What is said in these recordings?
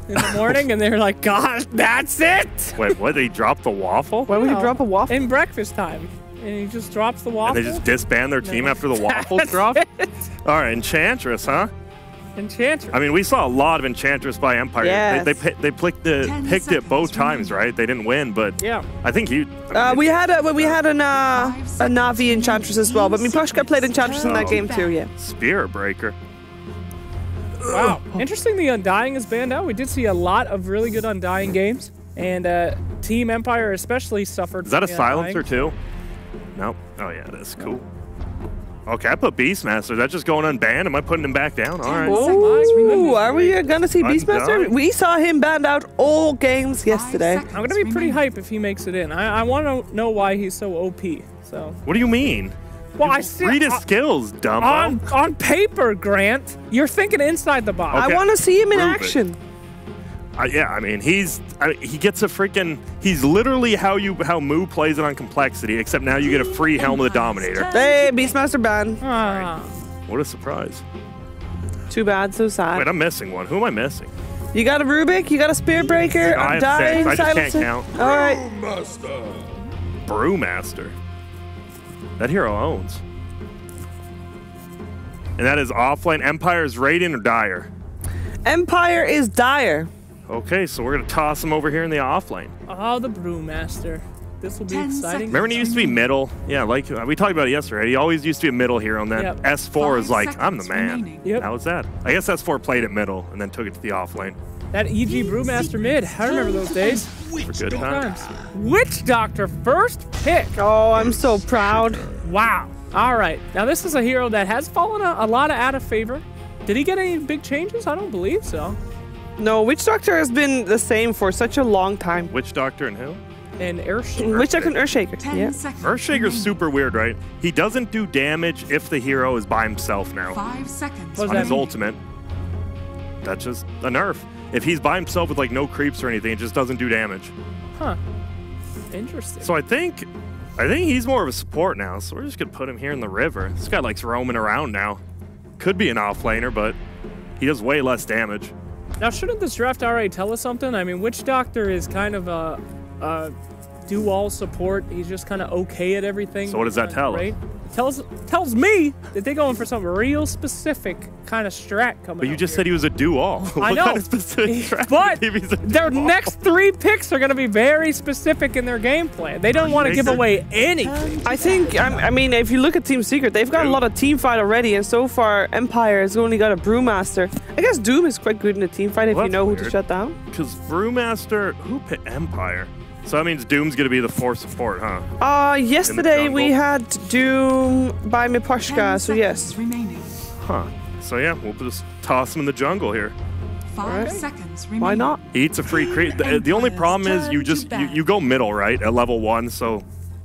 in the morning, and they're like, "God, that's it." Wait, what? They dropped the waffle? Why would he drop a waffle? In breakfast time, and he just drops the waffle. And they just disband their team after the waffles drop? All right, Enchantress, huh? Enchantress. I mean, we saw a lot of Enchantress by Empire. Yes. They picked it both times, right? They didn't win, but yeah. I think he. We had a Na'Vi Enchantress as well, but Miposhka played Enchantress in that game too. Yeah. Spirit Breaker. Wow. Interesting. The Undying is banned out. We did see a lot of really good Undying games, and Team Empire especially suffered. Is that a from the silencer Undying. too? Nope. Oh yeah, that's cool. Okay, I put Beastmaster. That's just going unbanned. Am I putting him back down? All right. Ooh, are we gonna see Beastmaster? Undying. We saw him banned out all games yesterday. I'm gonna be pretty hype if he makes it in. I want to know why he's so OP. So. What do you mean? Well, I see. Read his skills, dumbo. On paper, Grant, you're thinking inside the box. Okay. I want to see him in Prove it. action. Yeah, I mean, he gets a freaking. He's literally how Moo plays it on complexity, except now you get a free Helm of the Dominator. Hey, Beastmaster ban. What a surprise! Too bad, so sad. Wait, I'm missing one. Who am I missing? You got a Rubik, you got a Spirit Breaker, I have Undying, 6. I just can't Silencer. count. All right. Brewmaster. That hero owns. And that is offlane. Empire is Radiant or Dire? Empire is dire. Okay, so we're going to toss him over here in the offlane. Oh, the Brewmaster. This will be exciting. Remember when he used to be middle? Yeah, like we talked about it yesterday. He always used to be a middle hero, and then Yep. S4 is like, I'm the man. remaining. Yep. How was that? I guess S4 played at middle and then took it to the offlane. That EG Brewmaster mid. I remember those days. For good Good times. times. Witch Doctor first pick. Oh, I'm so proud. Wow. All right. Now this is a hero that has fallen a lot out of favor. Did he get any big changes? I don't believe so. No, Witch Doctor has been the same for such a long time. Witch Doctor and who? And Airship. Witch Doctor and Earthshaker. 10 Yeah. seconds. Earthshaker's super weird, right? He doesn't do damage if the hero is by himself now. 5 seconds. What does On that his mean? ultimate. That's just a nerf. If he's by himself with like no creeps or anything, it just doesn't do damage. Huh. Interesting. So I think he's more of a support now, so we're just gonna put him here in the river. This guy likes roaming around now. Could be an offlaner, but he does way less damage. Now, shouldn't this draft already tell us something? I mean, Witch Doctor is kind of a do-all support. He's just kind of okay at everything. So what does that tell us? Right? Tells me that they're going for some real specific kind of strat coming. But you just said he was a do-all. I What know, kind of specific strat but if he's a their do-all? next 3 picks are going to be very specific in their game plan. They don't want to give away anything. I think, I mean, if you look at Team Secret, they've got a lot of team fight already, and so far, Empire has only got a Brewmaster. I guess Doom is quite good in a team fight if Well, you know who that's to weird. shut down. Because Brewmaster, who picked Empire? So that means Doom's gonna be the 4 support, huh? Yesterday we jungle. had Doom by Miposhka, so yes. Remaining. Huh. So yeah, we'll just toss him in the jungle here. 5 seconds remaining. Why not? He eats a free creep. The only problem is you go middle, right, at level 1, so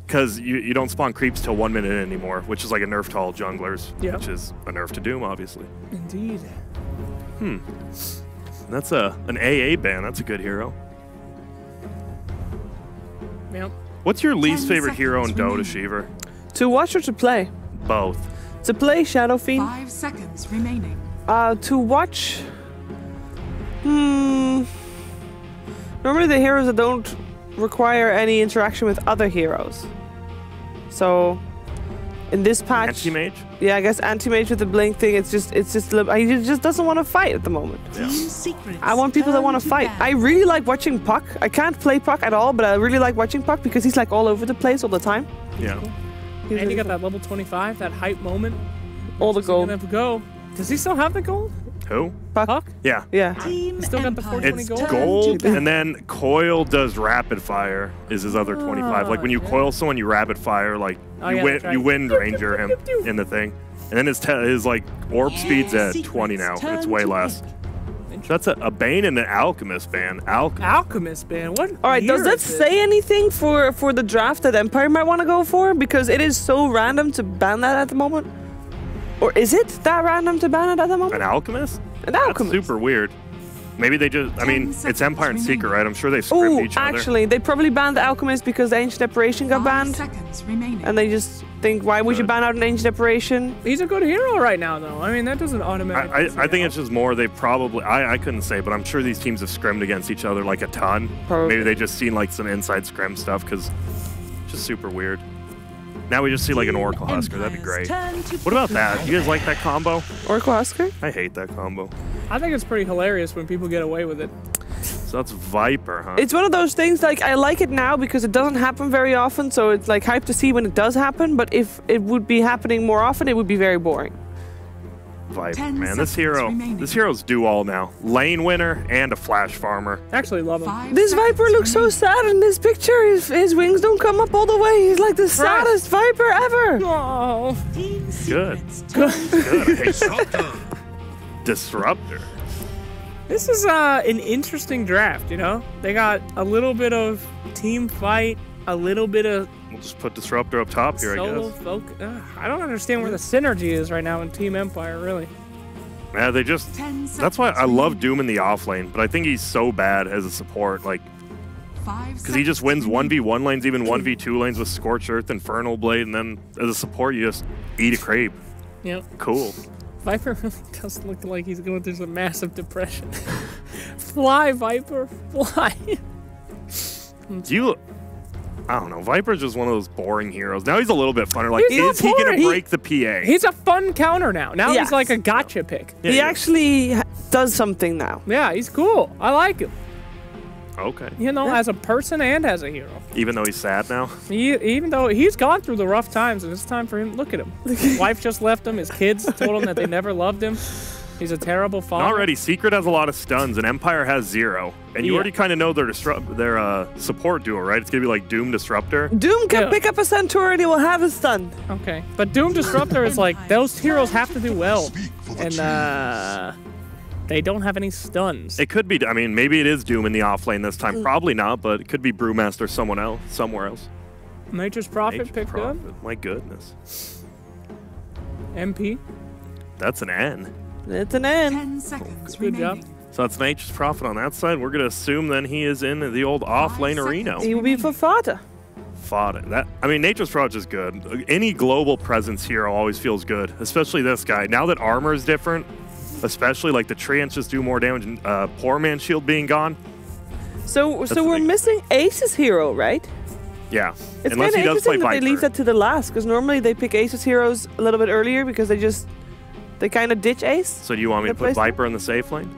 because you don't spawn creeps till 1 minute anymore, which is like a nerf to all junglers, Yeah. which is a nerf to Doom, obviously. Indeed. That's an AA ban. That's a good hero. Yep. What's your least 10 favorite hero in seconds Dota, remaining. Shiver? To watch or to play? Both. To play Shadow Fiend. 5 seconds remaining. To watch. Normally the heroes that don't require any interaction with other heroes. So, in this patch, Anti-mage? yeah, I guess anti-mage with the blink thing. It's just he just doesn't want to fight at the moment. Yeah. I want people that want to fight. I really like watching Puck. I can't play Puck at all, but I really like watching Puck because he's like all over the place all the time. Yeah. He's And you really got that level 25, that hype moment. all the He's gonna gold. have to go. Does he still have the gold? Who? Puck? Yeah. Yeah. He's still got the 420 It's gold? gold, and then Coil does rapid fire is his other 25. Like when you yeah. coil someone, you rapid fire. Like Oh, you yeah, win, that's right. you wind ranger him in the thing, and then his like orb speed's at 20 now. And it's way less. That's a Bane and an Alchemist ban. Alchemist ban. What? All right, does year that is it? say anything for the draft that Empire might want to go for? Because it is so random to ban that at the moment. Or is it that random to ban it at the moment? An Alchemist? An That's Alchemist. super weird. Maybe they just. I mean, 10 it's Empire and seconds Secret, remaining. right? I'm sure they script Oh, each other. actually, they probably banned the Alchemist because the Ancient Apparition got 5 banned, seconds remaining. and they just think, why would you Good. ban out an ancient apparition? He's a good hero right now, though. I mean, that doesn't automatically. I think it's just more they probably I couldn't say, but I'm sure these teams have scrimmed against each other like a ton. Probably. Maybe they just seen like some inside scrim stuff because just super weird. Now we just see like an Oracle Husker. That'd be great. What about that? You guys like that combo? Oracle Husker? I hate that combo. I think it's pretty hilarious when people get away with it. So that's Viper, huh? It's one of those things, like, I like it now because it doesn't happen very often, so it's like hype to see when it does happen, but if it would be happening more often, it would be very boring. Viper, 10 man. This seconds remaining. hero's do all now. Lane winner and a flash farmer. Actually, love him. 5 This seconds Viper looks so remaining. sad in this picture. His wings don't come up all the way. He's like the saddest Viper ever. Oh, Good. Disruptor. this is an interesting draft. You know, they got a little bit of team fight, a little bit of We'll just put Disruptor up top here, I solo guess. folk. I don't understand where the synergy is right now in Team Empire, really. Yeah, they just. 10 That's why seconds I love remaining. Doom in the off lane, but I think he's so bad as a support, like, 5 because he just seconds wins remaining. 1v1 lanes, even 1v2 lanes with Scorched Earth, Infernal Blade, and then as a support, you just eat a creep. You know, Cool. Viper really does look like he's going through some massive depression. Fly, Viper, fly. I don't know. Viper's just one of those boring heroes. Now he's a little bit funner. Like, He's not is he going boring. to break the PA? He's a fun counter now. Now Yes. he's like a gotcha pick. Yeah, He yeah. actually does something now. Yeah, he's cool. I like him. Okay. You know, as a person and as a hero. Even though he's sad now. Even though he's gone through the rough times, and it's time for him. Look at him. His wife just left him. His kids told him that they never loved him. He's a terrible father. Already, Secret has a lot of stuns, and Empire has 0. And you Yeah. already kind of know their support duo, right? It's going to be like Doom Disruptor. Doom can Yeah. pick up a Centaur and he will have a stun. Okay, but Doom Disruptor is like those heroes have to do well, and they don't have any stuns. It could be, I mean, maybe it is Doom in the off lane this time. Probably not, but it could be Brewmaster or someone else, somewhere else. Nature's Prophet Nature's picked up. Prophet. My goodness. MP. That's an N. It's an N. 10 seconds Good job. remaining. So that's Nature's Prophet on that side. We're going to assume then he is in the old off lane 5 arena. seconds. He will be for fodder. Fought it. I mean, Nature's Prophet is good. Any global presence hero always feels good, especially this guy. Now that armor is different, especially like the treants just do more damage and Poor Man's Shield being gone. So the we're thing. missing Ace's hero, right? Yeah. It's Unless kind he of does play interesting that Viper. they leave that to the last, because normally they pick Ace's heroes a little bit earlier because they kind of ditch Ace. So do you want me to The put placement? Viper in the safe lane?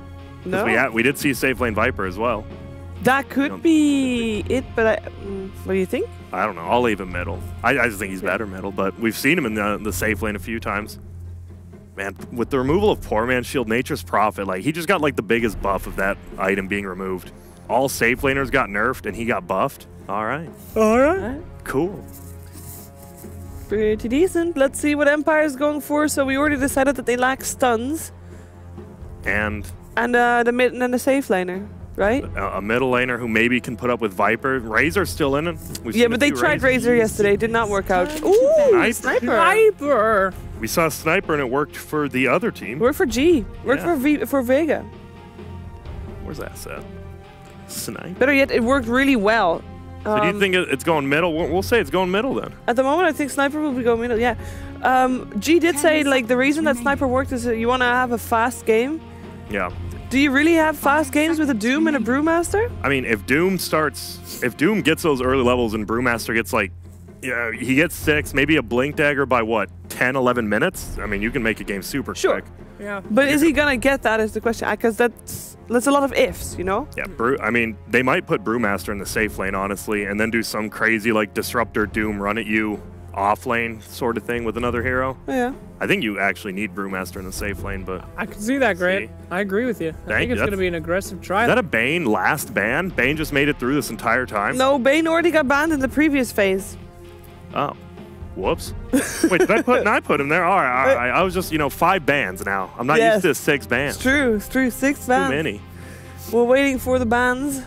'Cause No, we did see safe lane Viper as well. that could be it, but what do you think? I don't know. I'll leave him middle. I just think he's better middle, but we've seen him in the safe lane a few times. Man, with the removal of Poor Man's Shield, Nature's Prophet, like he just got like the biggest buff of that item being removed. All safe laners got nerfed and he got buffed. All right. All right. Alright. Cool. Pretty decent. Let's see what Empire is going for. So we already decided that they lack stuns And and the mid and the safe laner, right? a middle laner who maybe can put up with Viper. Razor's still in it. We've Yeah, seen a but they few tried Razors. Razor yesterday. Did not work out. Ooh, Sniper. Sniper. Viper. We saw Sniper and it worked for the other team. Worked for G. Worked Yeah. for Vega. Where's that set? Sniper. Better yet, it worked really well. So do you think it's going middle? We'll say it's going middle then. At the moment, I think Sniper will be going middle. Yeah. G did 10 say like the reason that seconds Sniper worked is that you want to have a fast game. Yeah. Do you really have fast 5 games with a seconds Doom and a remaining. Brewmaster? I mean, if Doom gets those early levels and Brewmaster gets like, yeah, he gets 6, maybe a Blink Dagger by what, 10, 11 minutes? I mean, you can make a game super Sure. quick. Yeah. But is he gonna get that? Is the question? Because that's a lot of ifs, you know. Yeah, I mean, they might put Brewmaster in the safe lane, honestly, and then do some crazy like Disruptor Doom run at you off lane sort of thing with another hero. Yeah. I think you actually need Brewmaster in the safe lane, but I can see that, Grant. See? I agree with you. I Thank think you. it's going to be an aggressive try. is that a Bane last ban? Bane just made it through this entire time? No, Bane already got banned in the previous phase. Oh. Whoops. Wait, did I put him there? All right. I was just, 5 bans now. I'm not Yes. used to 6 bans. It's true. It's true. 6 Too bans. many. We're waiting for the bans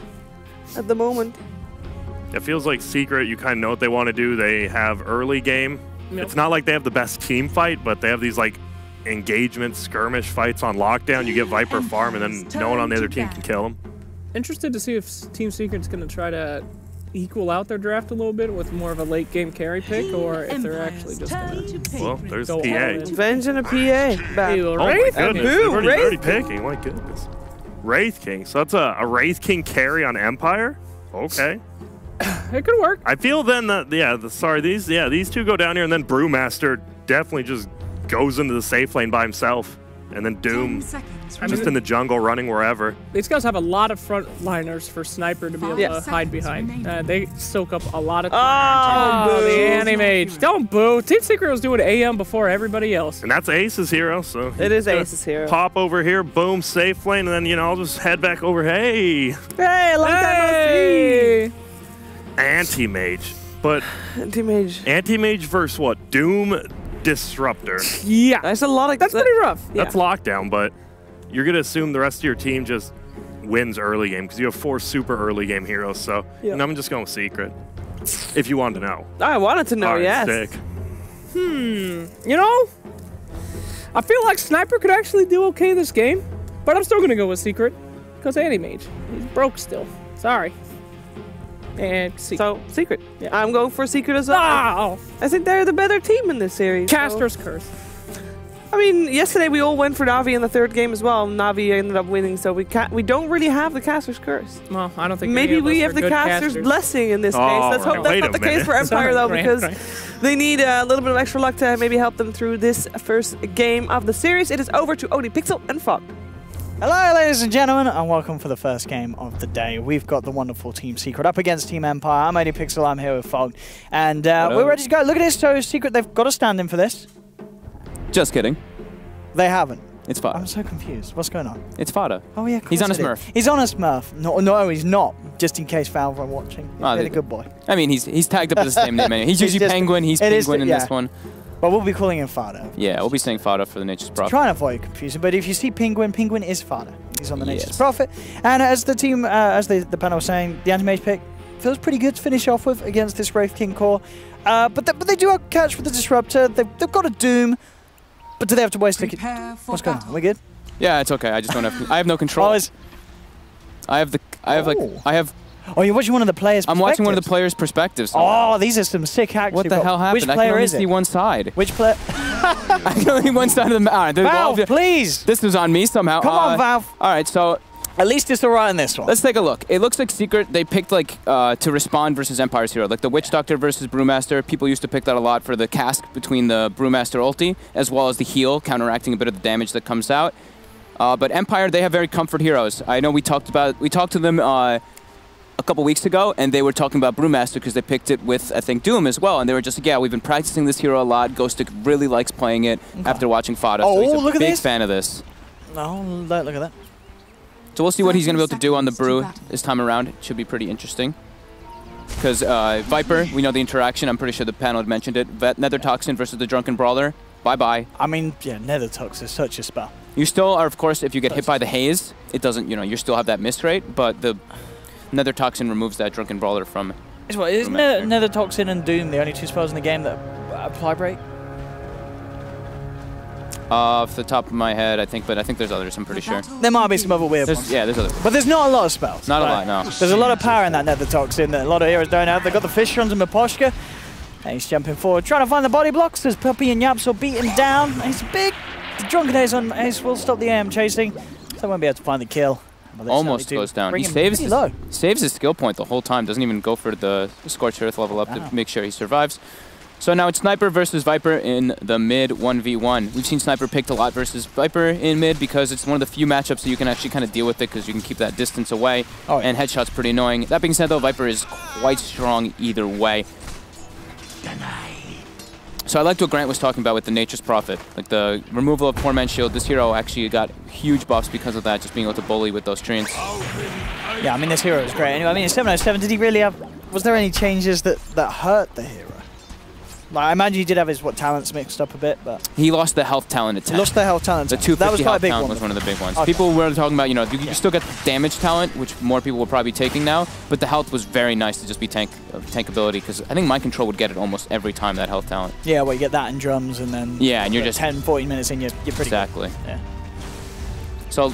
at the moment. It feels like Secret, you kind of know what they want to do. They have early game. Yep. It's not like they have the best team fight, but they have these like engagement skirmish fights on lockdown. You get Viper farm, and then no one on the other team can kill them. Interested to see if Team Secret's going to try to equal out their draft a little bit with more of a late game carry pick, or if they're actually just going to Well, there's go all PA. in. Venge and a PA. Back. Oh my Wraith? goodness, Boom, they've already Wraith. picking. My goodness. Wraith King. So that's a Wraith King carry on Empire? Okay. It could work. I feel then that, these two go down here, and then Brewmaster definitely just goes into the safe lane by himself. And then 10 Doom seconds just remaining. in the jungle running wherever. These guys have a lot of frontliners for Sniper to be able to Yes. hide behind. They soak up a lot of Oh, time. boo. The Anti-Mage. Don't boo. Team Secret was doing AM before everybody else. And that's Ace's hero, so It is he's gonna Ace's hero. Pop over here, boom, safe lane, and then, you know, I'll just head back over. Hey, Hey, long time no Hey! Anti-Mage. But see. Anti-mage. Anti-Mage versus what? Doom Disruptor. Yeah. That's a lot of. That's pretty rough. That's lockdown, but you're going to assume the rest of your team just wins early game because you have 4 super early game heroes. So and I'm just going with Secret. If you want to know. I wanted to know, All right, yes. sick. You know, I feel like Sniper could actually do okay this game, but I'm still going to go with Secret because Anti-Mage. He's broke still. Sorry. And Secret. So, Secret. Yeah. I'm going for Secret as well. Wow. I think they're the better team in this series. Caster's Curse. I mean, yesterday we all went for Navi in the third game as well. Navi ended up winning, so we don't really have the Caster's Curse. Well, I don't think Maybe any of we us have are the good Caster's casters. blessing in this case. Oh, Let's hope right. that's Wait not a the case minute. for Empire, Sorry, though, Grant, because right. they need a little bit of extra luck to maybe help them through this first game of the series. It is over to Odie Pixel and Fog. Hello, ladies and gentlemen, and welcome for the first game of the day. We've got the wonderful Team Secret up against Team Empire. I'm Odie Pixel, I'm here with Fog, and we're ready to go. Look at this, so Secret, they've got a stand-in for this. Just kidding. They haven't. It's fodder. I'm so confused. What's going on? It's fodder. Oh, yeah, of He's course on a it is. Smurf. He's on a Smurf. No, he's not, just in case Valve are watching. He's Oh, been a good boy. I mean, he's tagged up with the same name. Anyway. He's usually just- Penguin. He's it is Penguin in yeah. this one. But we'll be calling him Fada. Yeah, we'll be saying fodder for the Nature's Prophet. Try and avoid confusion, but if you see Penguin, Penguin is Fada. He's on the Nature's Yes. Prophet. And as the team, as the panel was saying, the Anti-Mage pick feels pretty good to finish off with against this Wraith King core. But they do have catch with the Disruptor. They've got a Doom. But do they have to waste a... Prepare for What's going on? battle. We good? Yeah, it's okay. I just don't have. I have no control. I have. Oh, you're watching one of the players' I'm watching one of the perspectives. players' perspectives. Oh, these are some sick hacks. What you've the got. hell happened? Which I can player only is see it? one side. Which player? I can only see one side of the map. Valve, please! This was on me somehow. Come on, Valve. All right, so At least it's alright in this one. let's take a look. It looks like Secret, they picked like to respond versus Empire's hero. Like the Witch Doctor versus Brewmaster. People used to pick that a lot for the cask between the Brewmaster ulti, as well as the heal, counteracting a bit of the damage that comes out. But Empire, they have very comfort heroes. I know we talked to them a couple weeks ago, and they were talking about Brewmaster because they picked it with, I think, Doom as well. And they were just like, yeah, we've been practicing this hero a lot. Ghostic really likes playing it after watching Fada. Oh, so he's a look at big this. fan of this. Oh, look at that. So we'll see what he's going to be able to do on the 30 Brew seconds to this time around. It should be pretty interesting. Because Viper, we know the interaction. I'm pretty sure the panel had mentioned it. Nether Toxin versus the Drunken Brawler. Bye-bye. I mean, yeah, Nether Tox is such a spell. You still are, of course, if you get hit by the haze, it doesn't, you still have that miss rate, but the Nether Toxin removes that Drunken Brawler from... Is Nether Toxin and Doom the only two spells in the game that apply break? Off the top of my head, I think there's others, I'm pretty sure. There might be some other weird ones. Yeah, there's others. But there's not a lot of spells. Not a Right. lot, no. There's a lot of power in that Nether Toxin that a lot of heroes don't have. They've got the fish runs and Miposhka. And he's jumping forward, trying to find the body blocks as Puppy and Yaps will beat him down. He's big. The Drunken Ace on Ace will stop the AM chasing. So they won't be able to find the kill. But they Almost certainly do goes down. bring He him saves pretty low. saves his skill point the whole time. Doesn't even go for the Scorched Earth level up to make sure he survives. So now it's Sniper versus Viper in the mid 1v1. We've seen Sniper picked a lot versus Viper in mid because it's one of the few matchups that you can actually kind of deal with it because you can keep that distance away. Oh, yeah. And headshot's pretty annoying. That being said, though, Viper is quite strong either way. So I liked what Grant was talking about with the Nature's Prophet. Like the removal of Poor Man's Shield. This hero actually got huge buffs because of that, just being able to bully with those treants. Yeah, I mean, this hero is great. Anyway, I mean, in 707, did he really have... Was there any changes that hurt the hero? Like, I imagine he did have his talents mixed up a bit, but... He lost the health talent attack. Lost the health talent. The That 250 was quite a health big talent one. was one of the big ones. Okay. People were talking about, you still get damage talent, which more people will probably be taking now, but the health was very nice to just be tank ability, because I think Mind Control would get it almost every time, that health talent. Yeah, well, you get that in drums, and then... Yeah, and you're just... 10, 14 minutes in, you're pretty Exactly. good. Yeah. So,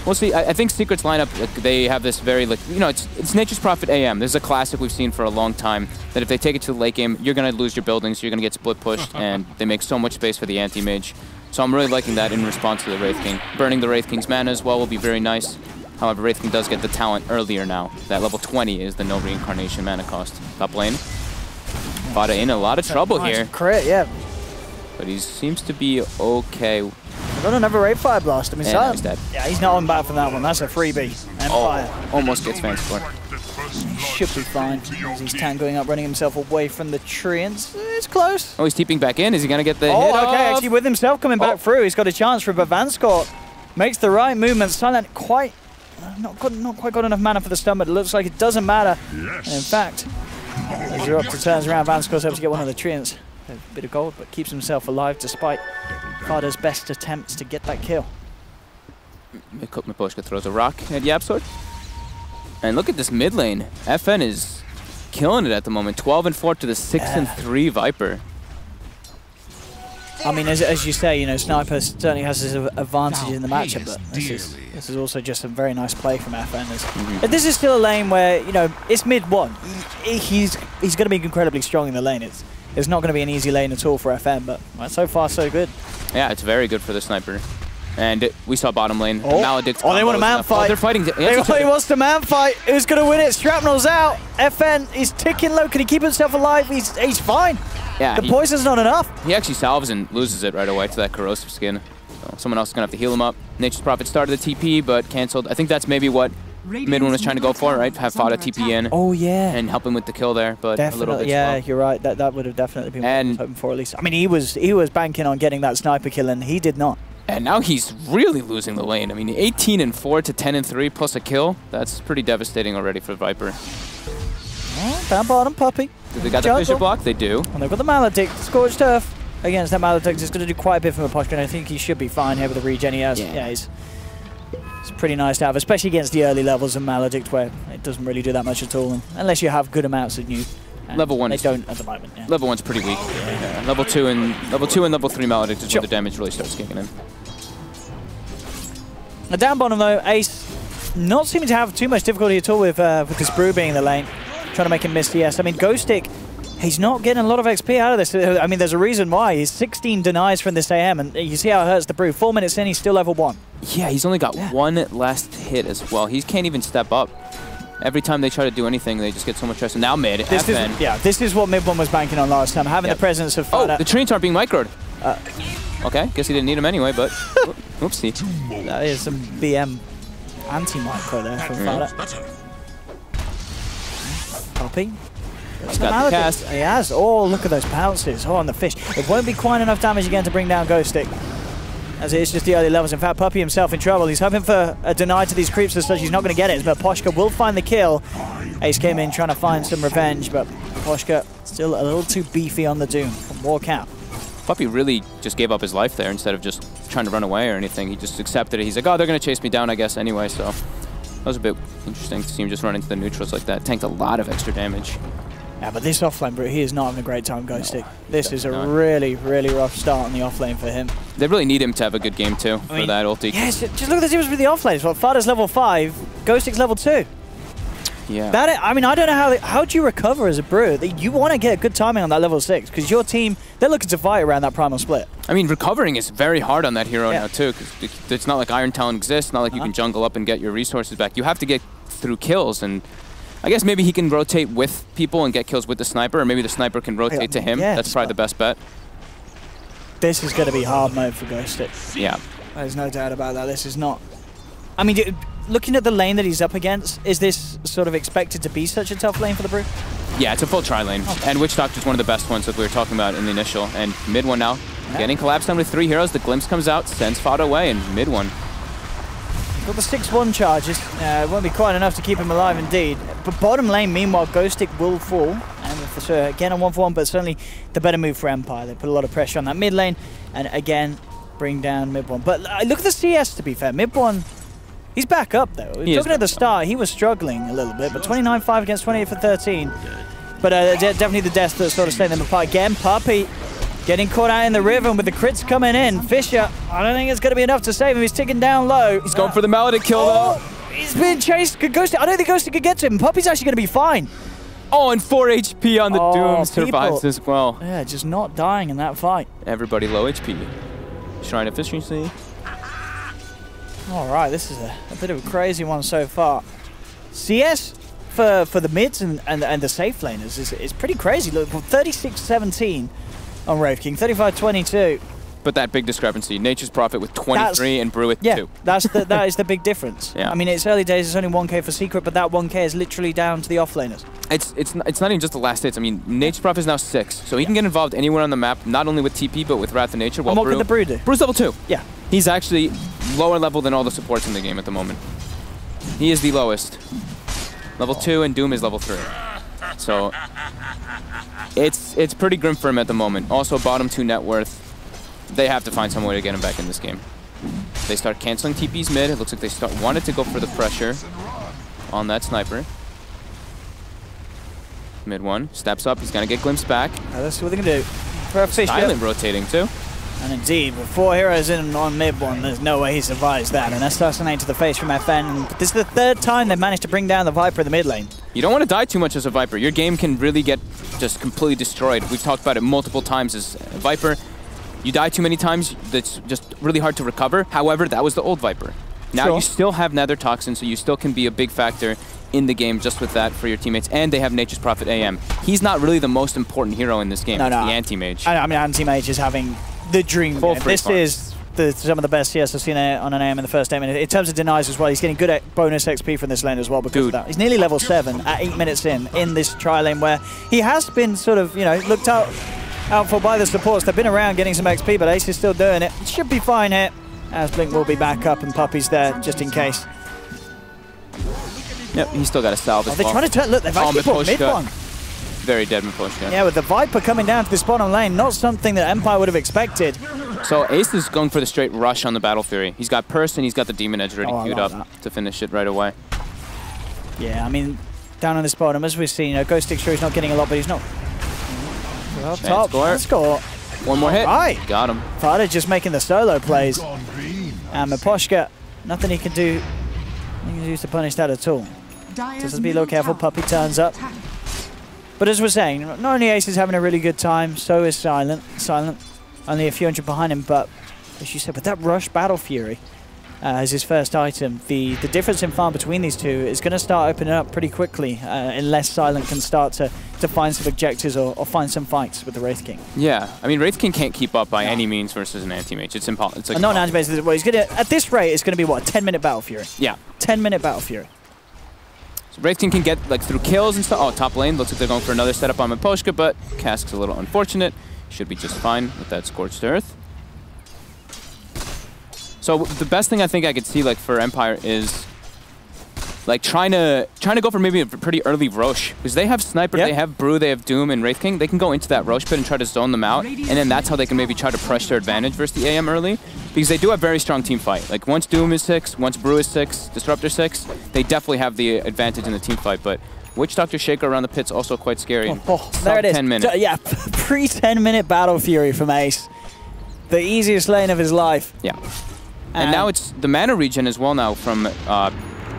We'll see. I think Secret's lineup, like, they have this very, like, you know, it's Nature's Prophet AM. This is a classic we've seen for a long time, that if they take it to the late game, you're going to lose your buildings, you're going to get split pushed, and they make so much space for the anti-mage. So I'm really liking that in response to the Wraith King. Burning the Wraith King's mana as well will be very nice. However, Wraith King does get the talent earlier now. That level 20 is the no reincarnation mana cost. Top lane. Fada in a lot of trouble here. Crit, yeah. But he seems to be okay. Got another Raid Fire Blast. I mean, Yeah, he's dead. Yeah, he's not on back from that one. That's a freebie. Empire. Almost gets fan score. He should be fine. As he's tangoing up, running himself away from the tree, and it's close. Oh, he's teeping back in. Is he going to get the hit okay, off? actually with himself coming back through, he's got a chance for it, but Vanscott makes the right movement. Silent not quite got enough mana for the stun, but it looks like it doesn't matter. And in fact, as Eruptor turns around, Vanscott's able to get one of the treants. A bit of gold, but keeps himself alive despite Fada's best attempts to get that kill. Miposhka throws a rock at YapzOr. And look at this mid lane. FN is killing it at the moment. 12 and 4 to the 6 and 3 Viper. I mean, as you say, you know, Sniper certainly has his advantage in the matchup, but this is also just a very nice play from FN. But this is still a lane where, you know, it's mid one. He's going to be incredibly strong in the lane. It's not going to be an easy lane at all for FN, but so far so good. Yeah, it's very good for the Sniper. And we saw bottom lane. Maledict's they want a man fight. they're fighting. He wants the man fight. Who's going to win it? Shrapnel's out. FN is ticking low. Can he keep himself alive? He's fine. Yeah, the poison's not enough. He actually salves and loses it right away to that corrosive skin. So someone else is going to have to heal him up. Nature's Prophet started the TP, but canceled. I think that's maybe what mid one was trying to go for, right? Have Fada TP in. Oh, yeah. And help him with the kill there, but definitely, a little bit yeah, slow. You're right. That would have definitely been what I was hoping for, at least. I mean, he was banking on getting that sniper kill, and he did not. And now he's really losing the lane. I mean, 18 and 4 to 10 and 3 plus a kill. That's pretty devastating already for Viper. Oh, down bottom, Puppey. Do they got the Fissure block? They do. And they've got the Maledict, Scorched Earth. Against that Maledict is going to do quite a bit for Miposhka, and I think he should be fine here with the regen he has. Yeah, it's pretty nice to have, especially against the early levels of Maledict, where it doesn't really do that much at all, unless you have good amounts of new. Level 1 they don't at the moment. Yeah. Level 1's pretty weak. Yeah. Level 2 and level 3 Maledict is where the damage really starts kicking in. Now down bottom though, Ace not seeming to have too much difficulty at all with this Brew being in the lane, trying to make him miss DS. I mean, Ghostic, he's not getting a lot of XP out of this. I mean, there's a reason why. He's 16 denies from this AM, and you see how it hurts the Brew. 4 minutes in, he's still level 1. Yeah, he's only got one last hit as well. He can't even step up. Every time they try to do anything, they just get so much stress. And now mid, FN. This is what mid one was banking on last time, having the presence of Fada. Oh, the treants aren't being microed. Okay, guess he didn't need them anyway, but oopsie. That is some BM anti-micro there from Fada. Poppy. He's got the cast. He has. Oh, look at those pounces. Oh, on the fish. It won't be quite enough damage again to bring down Ghostic, as it is just the early levels. In fact, Puppey himself in trouble. He's hoping for a deny to these creeps as such. He's not going to get it, but Poshka will find the kill. Ace came in trying to find some revenge, but Poshka still a little too beefy on the Doom. Can walk out. Puppey really just gave up his life there instead of just trying to run away or anything. He just accepted it. He's like, oh, they're going to chase me down, I guess, anyway. So that was a bit interesting to see him just run into the neutrals like that. Tanked a lot of extra damage. Yeah, but this offlane, bro, he is not having a great time, Ghostic. This is a really, really rough start on the offlane for him. They really need him to have a good game, too, for that ulti. Yes, just look at the difference with the offlanes. Well, Fada's level 5, Ghostic's level 2. Yeah. I mean, I don't know how do you recover as a Brew? You want to get good timing on that level 6, because your team, they're looking to fight around that primal split. I mean, recovering is very hard on that hero now, too, because it's not like Iron Talon exists, not like you can jungle up and get your resources back. You have to get through kills, and I guess maybe he can rotate with people and get kills with the sniper, or maybe the sniper can rotate to him. That's probably the best bet. This is going to be hard mode for Ghostic. Yeah. There's no doubt about that. This is not... I mean, looking at the lane that he's up against, is this sort of expected to be such a tough lane for the Brew? Yeah, it's a full tri-lane. Okay. And Witch Doctor's one of the best ones that we were talking about in the initial. And mid one now, getting collapsed down with 3 heroes. The glimpse comes out, sends Fada away, and mid one. Got the 6-1 charges. It won't be quite enough to keep him alive indeed. But bottom lane, meanwhile, Ghostic will fall. And for sure, again, a 1-for-1, but certainly the better move for Empire. They put a lot of pressure on that mid lane, and again, bring down mid one. But look at the CS, to be fair. Mid one, he's back up, though. Talking at the start, he was struggling a little bit, but 29-5 against 28 for 13. But definitely the death that sort of set them apart. Again, Puppey Getting caught out in the river, and with the crits coming in, Fisher, I don't think it's going to be enough to save him. He's ticking down low. He's going for the Maledict kill, though. He's being chased. Ghosty, I don't think Ghosty could get to him. Puppy's actually going to be fine. Oh, and 4 HP on the Doom survives as well. Yeah, just not dying in that fight. Everybody low HP. Shrine Efficiency. All right, this is a bit of a crazy one so far. CS for the mids and the safe laners is pretty crazy. Look, 36-17 on Wraith King, 35-22. But that big discrepancy. Nature's Prophet with 23 and Brew with 2. Yeah, that is the big difference. Yeah. I mean, it's early days, it's only 1k for Secret, but that 1k is literally down to the offlaners. It's not even just the last hits. I mean, Nature's Prophet is now 6, so he can get involved anywhere on the map, not only with TP, but with Wrath of Nature. And what can the Brew do? Brew's level 2. Yeah. He's actually lower level than all the supports in the game at the moment. He is the lowest. Level 2, and Doom is level 3. So it's pretty grim for him at the moment. Also, bottom 2 net worth. They have to find some way to get him back in this game. They start canceling TP's mid. It looks like they wanted to go for the pressure on that sniper. Mid 1 steps up. He's gonna get glimpsed back. Let's see what they can do. For a Fisher. Silent rotating too. And indeed, with 4 heroes in on mid 1, there's no way he survives that. And assassinate to the face from FN. This is the 3rd time they've managed to bring down the Viper in the mid lane. You don't want to die too much as a Viper. Your game can really get just completely destroyed. We've talked about it multiple times as a Viper. You die too many times, that's just really hard to recover. However, that was the old Viper. Now you still have Nether Toxin, so you still can be a big factor in the game just with that for your teammates. And they have Nature's Prophet AM. He's not really the most important hero in this game. No, no. The anti-mage. I mean, anti-mage is having the dream. This is some of the best CS I've seen on an AM in the first 8 minutes. In terms of denies as well, he's getting good at bonus XP from this lane as well because of that. He's nearly level 7 at 8 minutes in this tri lane where he has been sort of, you know, looked out for by the supports. They've been around getting some XP, but Ace is still doing it. Should be fine here, as Blink will be back up and Puppy's there just in case. Yep, he's still got a salve as they're well. trying to turn. Look, they've actually brought mid 1. Very dead Miposhka. Yeah, with the Viper coming down to this bottom lane, not something that Empire would have expected. So Ace is going for the straight rush on the Battle Fury. He's got Purse and he's got the Demon Edge already queued up to finish it right away. Yeah, I mean, down on this bottom, as we've seen, Ghost Stick sure he's not getting a lot, but he's not. Well, top. Let's score. One more hit. Right. Got him. Fada just making the solo plays. And Miposhka, nothing he can do. Nothing he can do to punish that at all. Just to be a little careful. Puppy turns up. But as we're saying, not only Ace is having a really good time, so is Silent. Only a few hundred behind him, but as you said, with that Rush Battle Fury as his first item, the difference in farm between these two is going to start opening up pretty quickly unless Silent can start to find some objectives or find some fights with the Wraith King. Yeah, I mean, Wraith King can't keep up by any means versus an anti-mage. It's impossible. It's like not an anti-mage. Well, he's gonna, at this rate, it's going to be, what, a 10-minute Battle Fury? Yeah. 10-minute Battle Fury. So Wraith King can get like through kills and stuff. Oh, top lane. Looks like they're going for another setup on Miposhka, but Cask's a little unfortunate. Should be just fine with that Scorched Earth. So the best thing I think I could see like for Empire is like trying to go for maybe a pretty early Roche, because they have Sniper, they have Brew, they have Doom and Wraith King. They can go into that Roche pit and try to zone them out, and then that's how they can maybe try to press their advantage versus the AM early, because they do have very strong team fight. Like once Doom is 6, once Brew is 6, Disruptor 6, they definitely have the advantage in the team fight. But Witch Doctor Shaker around the pit's also quite scary. There it is. 10 minutes. Yeah, pre-10-minute Battle Fury from Ace. The easiest lane of his life. Yeah. And now it's the mana regen as well now from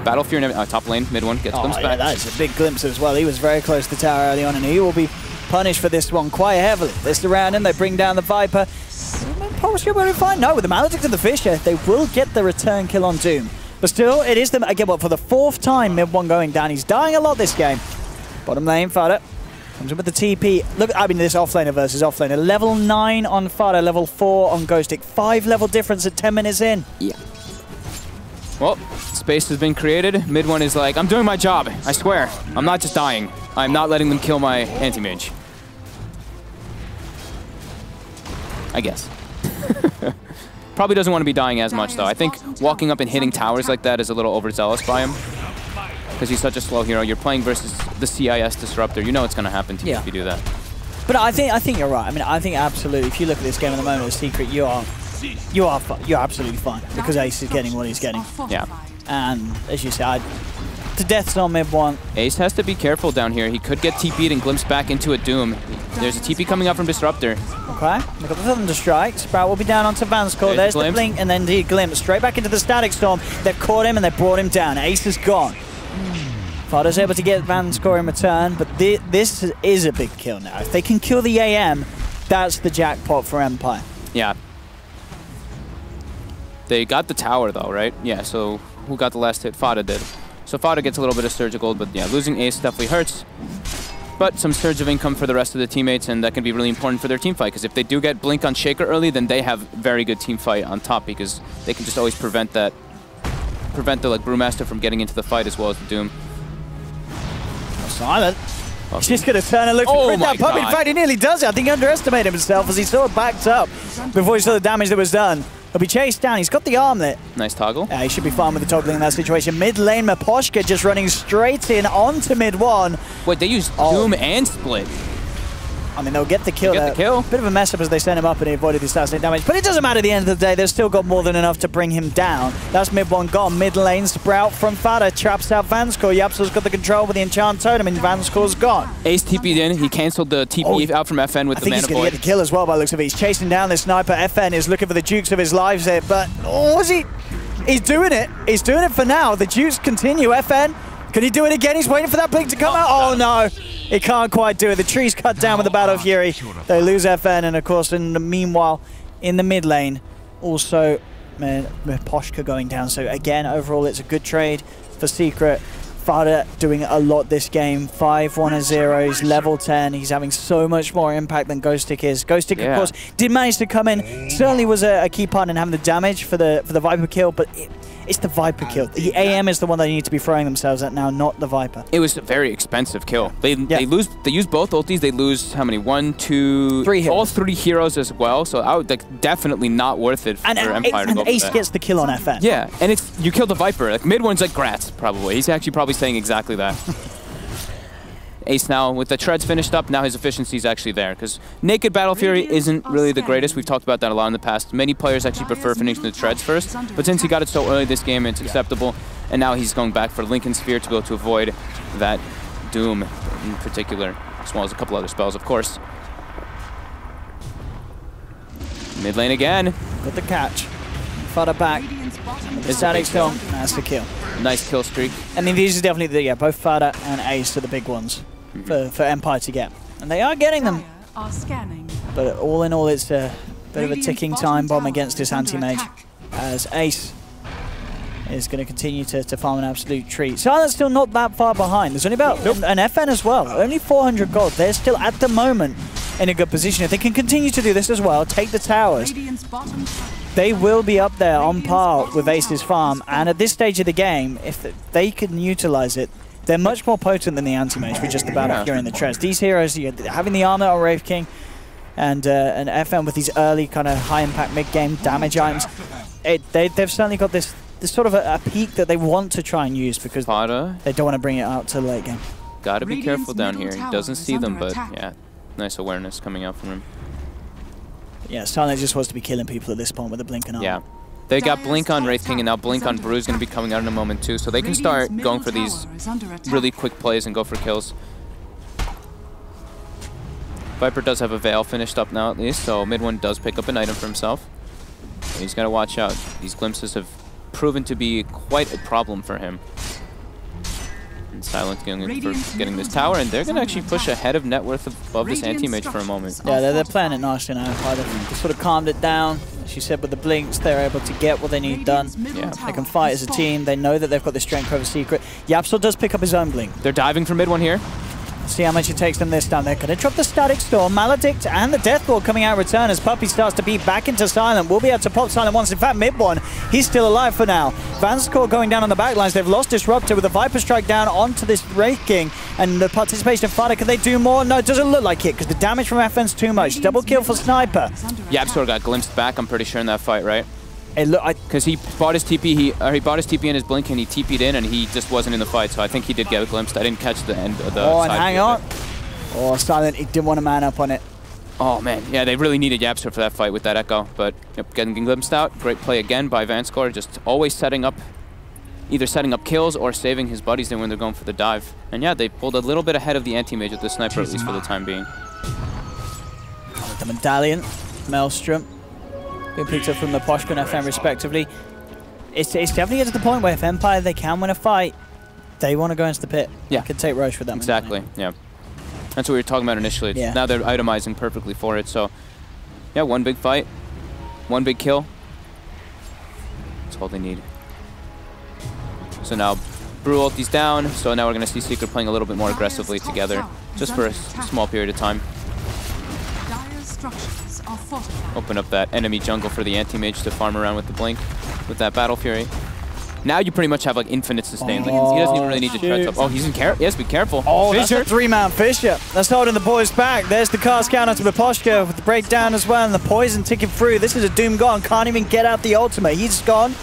Battle Fury and top lane, mid 1, gets glimpsed back. That is a big glimpse as well. He was very close to the tower early on, and he will be punished for this one quite heavily. They surround him, they bring down the Viper. Polska will be fine. No, with the Maledict and the Fisher, they will get the return kill on Doom. But still, it is them again, for the 4th time, mid 1 going down. He's dying a lot this game. Bottom lane, Fada comes in with the TP. Look, I mean, this offlaner versus offlaner. Level 9 on Fada, level 4 on Ghost Stick. 5 level difference at 10 minutes in. Yeah. Well, space has been created. Mid 1 is like, I'm doing my job. I swear. I'm not just dying. I'm not letting them kill my anti-mage. I guess. Probably doesn't want to be dying as much, though. I think walking up and hitting towers like that is a little overzealous by him, because he's such a slow hero. You're playing versus the CIS Disruptor. You know it's going to happen to you if you do that. But I think you're right. I mean, I think absolutely, if you look at this game at the moment as Secret, you're absolutely fine, because Ace is getting what he's getting. Yeah. And as you said, to deaths on mid one. Ace has to be careful down here. He could get TP'd and glimpsed back into a Doom. There's a TP coming up from Disruptor. Okay, we've got the Thunder Strike. Sprout will be down onto Vanscore. There's the blink, and then the glimpse. Straight back into the Static Storm. They've caught him and they've brought him down. Ace is gone. Fada's able to get Vanscore in return, but this is a big kill now. If they can kill the AM, that's the jackpot for Empire. Yeah. They got the tower though, right? Yeah, so who got the last hit? Fada did. So Fada gets a little bit of surge of gold, but yeah, losing Ace definitely hurts. But some surge of income for the rest of the teammates, and that can be really important for their team fight, because if they do get Blink on Shaker early, then they have very good team fight on top, because they can just always prevent the like Brewmaster from getting into the fight as well as the Doom. Silent. He's just going to turn and look to crit that puppy. In fact, he nearly does it. I think he underestimated himself as he sort of backed up before he saw the damage that was done. He'll be chased down. He's got the armlet. Nice toggle. Yeah, he should be fine with the toggling in that situation. Mid lane, Miposhka just running straight in onto mid one. Wait, they used Doom and Split. I mean, they'll get the kill. Bit of a mess up as they send him up and he avoided the assassinate damage. But it doesn't matter at the end of the day. They've still got more than enough to bring him down. That's mid one gone. Mid lane, Sprout from Fada traps out Vanscore. Yapso's got the control with the Enchant Totem and Vanscore's gone. Ace TP'd in. He cancelled the TP out from FN with the Mana Void. I think he's going to get the kill as well by the looks of it. He's chasing down the sniper. FN is looking for the Dukes of his lives here. But, he's doing it. He's doing it for now. The Dukes continue. FN, can he do it again? He's waiting for that blink to come out. Oh, no. He can't quite do it. The tree's cut down with the Battle Fury. They lose FN, and of course, in the meanwhile, in the mid lane, also Miposhka going down. So again, overall, it's a good trade for Secret. Fada doing a lot this game. 5-1-0. He's level 10. He's having so much more impact than Ghostic is. Ghostic, of course, did manage to come in. Certainly was a key part in having the damage for the Viper kill, but it's the Viper kill. The AM is the one they need to be throwing themselves at now, not the Viper. It was a very expensive kill. They use both ultis. They lose how many? 1, 2, 3 heroes. All 3 heroes as well. So I would definitely not worth it for Empire to go for Ace that. gets the kill on FN. Yeah, and you killed the Viper. Like mid one's like Gratz probably. He's actually probably saying exactly that. Ace now, with the treads finished up, now his efficiency is actually there, because Naked Battle Fury isn't really the greatest. We've talked about that a lot in the past. Many players actually prefer finishing the treads first, but since he got it so early this game, it's acceptable, and now he's going back for Lincoln Sphere to be able to avoid that Doom in particular, as well as a couple other spells, of course. Mid lane again. Got the catch. Fada back. The Static Storm. That's the kill. Nice kill streak. I mean, these are definitely both Fada and Ace are the big ones for Empire to get. And they are getting them. But all in all, it's a bit of a ticking time bomb against this anti-mage, as Ace is going to continue to farm an absolute treat. Silent's still not that far behind. There's only about an FN as well. Only 400 gold. They're still, at the moment, in a good position. If they can continue to do this as well, take the towers, they will be up there on par with Ace's farm. And at this stage of the game, if they can utilize it, they're much more potent than the anti-mage with just the Battle Fury and the Trez. These heroes, having the armor on Wraith King and FN with these early kind of high-impact mid-game damage items, they've certainly got this sort of a peak that they want to try and use, because they don't want to bring it out to the late game. Gotta be careful down here. He doesn't see them, but yeah, nice awareness coming out from him. Yeah, Silent just wants to be killing people at this point with a blink and armor. Yeah. They got Blink on Wraith King, and now Blink on Brew is going to be coming out in a moment too, so they can start going for these really quick plays and go for kills. Viper does have a Veil finished up now at least, so mid one does pick up an item for himself. He's got to watch out. These glimpses have proven to be quite a problem for him. And Silent's going for getting this tower, and they're going to actually push ahead of net worth above this anti-mage for a moment. Yeah, they're playing it nicely now. They sort of calmed it down. As you said, with the blinks, they're able to get what they need done. Yeah. They can fight as a team. They know that they've got the strength over Secret. Yapsor does pick up his own blink. They're diving for mid one here. See how much it takes them this time. They're going to drop the Static Storm, Maledict, and the Deathwall coming out in return as Puppey starts to beat back into Silent. We'll be able to pop Silent once. In fact, mid one, he's still alive for now. Vanscore going down on the backlines. They've lost Disruptor with a Viper Strike down onto this Wraith King. And the participation of Fada, can they do more? No, it doesn't look like it, because the damage from FN's too much. Double kill for Sniper. Yapsor got glimpsed back, I'm pretty sure, in that fight, right? Because he bought his TP, he bought his TP and his blink, and he TP'd in, and he just wasn't in the fight. So I think he did get glimpsed. I didn't catch the end of the. Oh, and hang on. Oh, Silent, he didn't want to man up on it. Oh, man. Yeah, they really needed Yapsor for that fight with that Echo. But yep, getting glimpsed out. Great play again by Vanscore, just always setting up either setting up kills or saving his buddies then when they're going for the dive. And yeah, they pulled a little bit ahead of the anti-mage with the sniper, at least for the time being. The Medallion, Maelstrom, being picked up from the Poshka and FM respectively. It's definitely getting to the point where if Empire, they can win a fight, they want to go into the pit. Yeah. They could take Roche with them. Exactly, yeah. That's what we were talking about initially. Yeah. Now they're itemizing perfectly for it, so yeah, one big fight, one big kill. That's all they need. So now Brew ulti's down, so now we're going to see Secret playing a little bit more aggressively together, just for a small period of time. Open up that enemy jungle for the anti-mage to farm around with the blink, with that Battle Fury. Now you pretty much have like infinite sustain. Like, he doesn't even really need to tread up. Oh, he's in care. Yes, be careful. Oh, Fissure. that's a 3-man Fissure. That's holding the boys back. There's the cast counter to Miposhka with the breakdown as well, and the poison ticking through. This is a Doom gone. Can't even get out the ultimate. He's gone.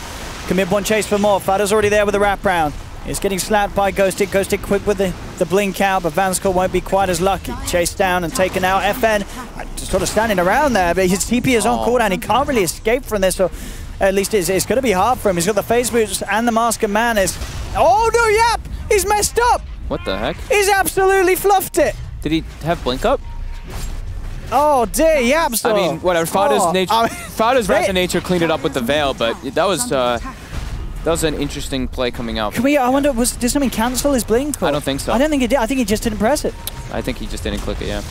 Commit one chase for more. Fada's already there with the wraparound. He's getting slapped by Ghostic. Ghostic quick with the blink out, but Vanskor won't be quite as lucky. Chased down and taken out. FN just sort of standing around there, but his TP is on cooldown. He can't really escape from this, so at least it's going to be hard for him. He's got the phase boots and the Mask of Man is... Oh no, Yap! He's messed up! What the heck? He's absolutely fluffed it! Did he have blink up? Oh dear, Yap! I mean, whatever. Fada's Wrath of Nature cleaned it up with the Veil, but that was an interesting play coming out. I wonder, did something cancel his blink? Or? I don't think so. I don't think it did. I think he just didn't press it. I think he just didn't click it, yeah.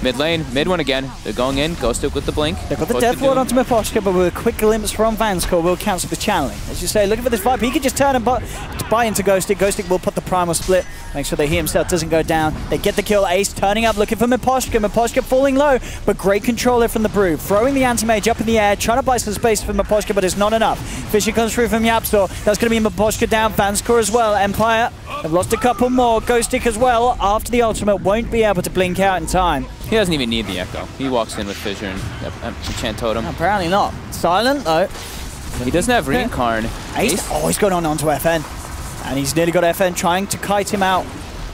Mid lane, mid one again. They're going in. Ghostic with the blink. They've got the Death Ward onto Miposhka, but with a quick glimpse from Vanskor, will cancel the channeling. As you say, looking for this vibe, he can just turn and buy into Ghostic. Ghostic will put the primal split, make sure that he himself doesn't go down. They get the kill. Ace turning up, looking for Miposhka. Miposhka falling low, but great control there from the Brew. Throwing the anti-mage up in the air, trying to buy some space for Miposhka, but it's not enough. Fissure comes through from Yapstor. That's going to be Miposhka down. Vanskor as well. Empire have lost a couple more. Ghostic as well, after the ultimate, won't be able to blink out in time. He doesn't even need the Echo. He walks in with Fissure and Enchant Totem. Apparently not. Silent, though. He doesn't have Reincarn. He's gone onto FN. And he's nearly got FN trying to kite him out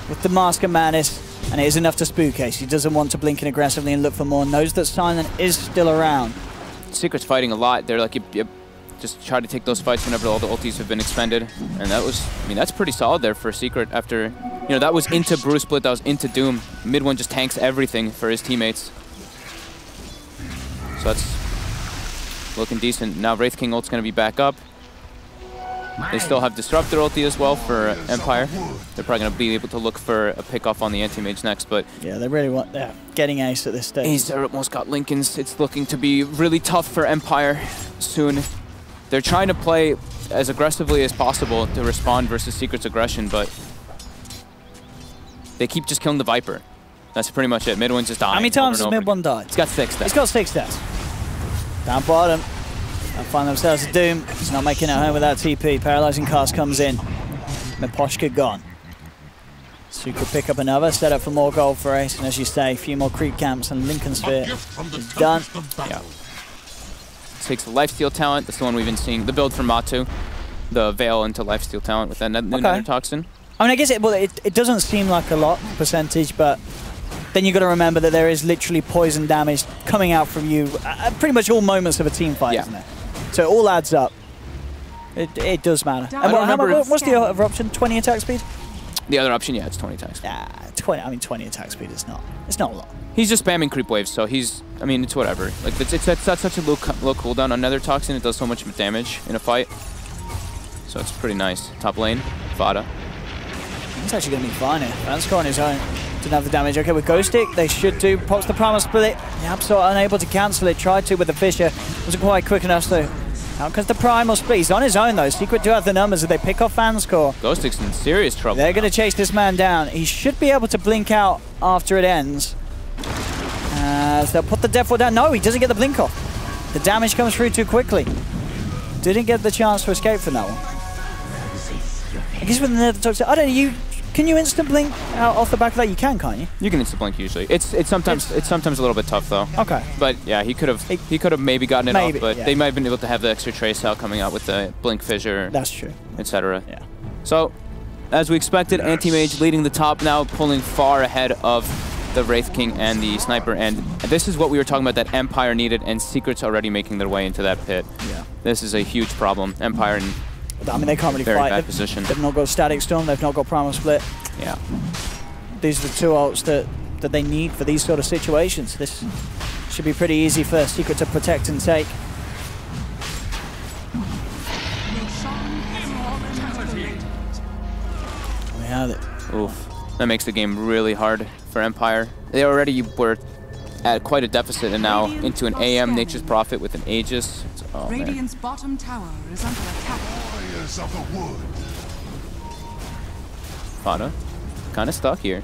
with the Mask of Madness. And it is enough to spook Ace. He doesn't want to blink in aggressively and look for more. Knows that Silent is still around. Secret's fighting a lot. They're like, yep. Just try to take those fights whenever all the ultis have been expended. And that was, I mean, that's pretty solid there for Secret after, you know, that was into Brew Split, that was into Doom. Mid one just tanks everything for his teammates. So that's looking decent. Now Wraith King ult's going to be back up. They still have Disruptor ulti as well for Empire. They're probably going to be able to look for a pick-off on the anti-mage next, but... Yeah, they really want... They're getting Ace at this stage. Ace almost got Lincoln's. It's looking to be really tough for Empire soon. They're trying to play as aggressively as possible to respond versus Secret's aggression, but they keep just killing the Viper. That's pretty much it. Mid one's just dying. How many times has mid one died? He's got 6 deaths. He's got 6 deaths. Down bottom. They'll find themselves a Doom. He's not making it home without TP. Paralyzing cast comes in. Miposhka gone. So you could pick up another, set up for more gold for Ace, and as you say, a few more creep camps and Lincoln Sphere is done. Yeah. Takes the Lifesteal talent. That's the one we've been seeing. The build from Matu. The Veil into Lifesteal talent with that new Nether Toxin. I mean, I guess it doesn't seem like a lot percentage, but then you've got to remember that there is literally poison damage coming out from you at pretty much all moments of a team fight, isn't it? So it all adds up. It does matter. And what's the other option? 20 attack speed? The other option, yeah, it's 20 attack speed. 20. I mean, 20 attack speed is not. It's not a lot. He's just spamming creep waves, so he's. I mean, it's whatever. Like it's such a low cooldown on Nether Toxin. It does so much damage in a fight. So it's pretty nice. Top lane, Vada. It's actually going to be fine here. Vanskor on his own. Didn't have the damage. Okay, with Ghostic, they should do. Pops the primal split. Yapsor unable to cancel it. Tried to with the Fissure. Wasn't quite quick enough, so out comes the primal split. He's on his own, though. Secret do have the numbers as they pick off Vanskor. Ghostic's in serious trouble. They're going to chase this man down. He should be able to blink out after it ends. As they'll put the Death Ward down. No, he doesn't get the blink off. The damage comes through too quickly. Didn't get the chance to escape from that one. I guess with the Nether Toxin, I don't know, can you instant blink out off the back of that? You can, can't you? You can instant blink usually. It's sometimes a little bit tough though. Okay. But yeah, he could have maybe gotten it off, but they might have been able to have the extra trace out coming out with the blink fissure. That's true. Etc. Yeah. So, as we expected, Anti-Mage leading the top now, pulling far ahead of the Wraith King and the Sniper, and this is what we were talking about that Empire needed, and Secret's already making their way into that pit. Yeah. This is a huge problem. Empire and I mean, they can't really Very fight. bad position. They've not got Static Storm, they've not got Primal Split. Yeah. These are the two ults that they need for these sort of situations. This should be pretty easy for Secret to protect and take. We have it. Oof. That makes the game really hard for Empire. They already were at quite a deficit and now into an AM Nature's Prophet with an Aegis. Oh, Radiant's bottom tower is under attack. Fada, kind of stuck here.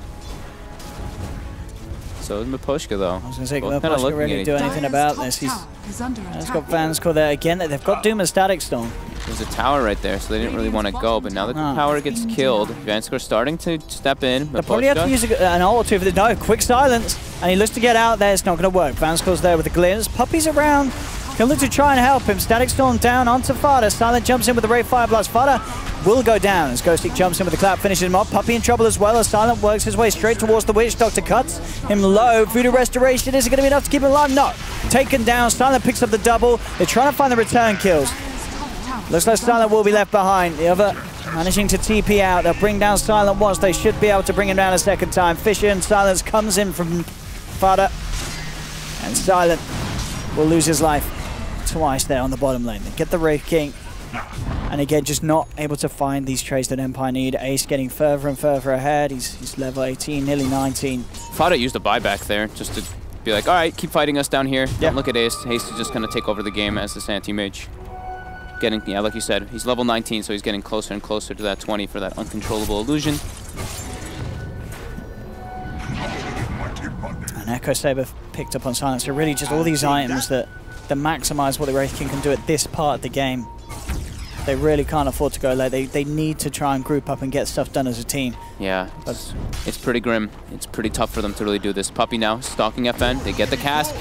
So is Miposhka though. I was going to say, Both kinda Miposhka looking really at do each anything about this. He's He's got Vanscore there again. They've got Doom and Static Storm. There's a tower right there, so they didn't really want to go, but now that the tower gets killed, Vanscore's starting to step in. They'll probably have to use an ult or two for the no. Quick silence, and he looks to get out there. It's not going to work. Vanscore's there with the glimpse. Puppy's around. Can look to try and help him. Static Storm down onto Fada. Silent jumps in with the Ray Fire Blast. Fada will go down as Ghostic jumps in with the clap, finishes him off. Puppy in trouble as well as Silent works his way straight towards the Witch Doctor, cuts him low. Voodoo Restoration, is it going to be enough to keep him alive? No. Taken down. Silent picks up the double. They're trying to find the return kills. Looks like Silent will be left behind. The other managing to TP out. They'll bring down Silent once. They should be able to bring him down a second time. Fisher and Silence comes in from Fada. And Silent will lose his life twice there on the bottom lane. They get the Wraith King. And again, just not able to find these trades that Empire need. Ace getting further and further ahead. He's level 18, nearly 19. Fada used a buyback there just to be like, all right, keep fighting us down here. Don't look at Ace. Ace is just going to take over the game as this anti-mage. Getting, yeah, like you said, he's level 19, so he's getting closer and closer to that 20 for that uncontrollable illusion. And Echo Saber picked up on Silence. So really just all these items that maximize what the Wraith King can do at this part of the game. They really can't afford to go late. They need to try and group up and get stuff done as a team. Yeah, it's pretty grim. It's pretty tough for them to really do this. Puppy now stalking FN. They get the cask.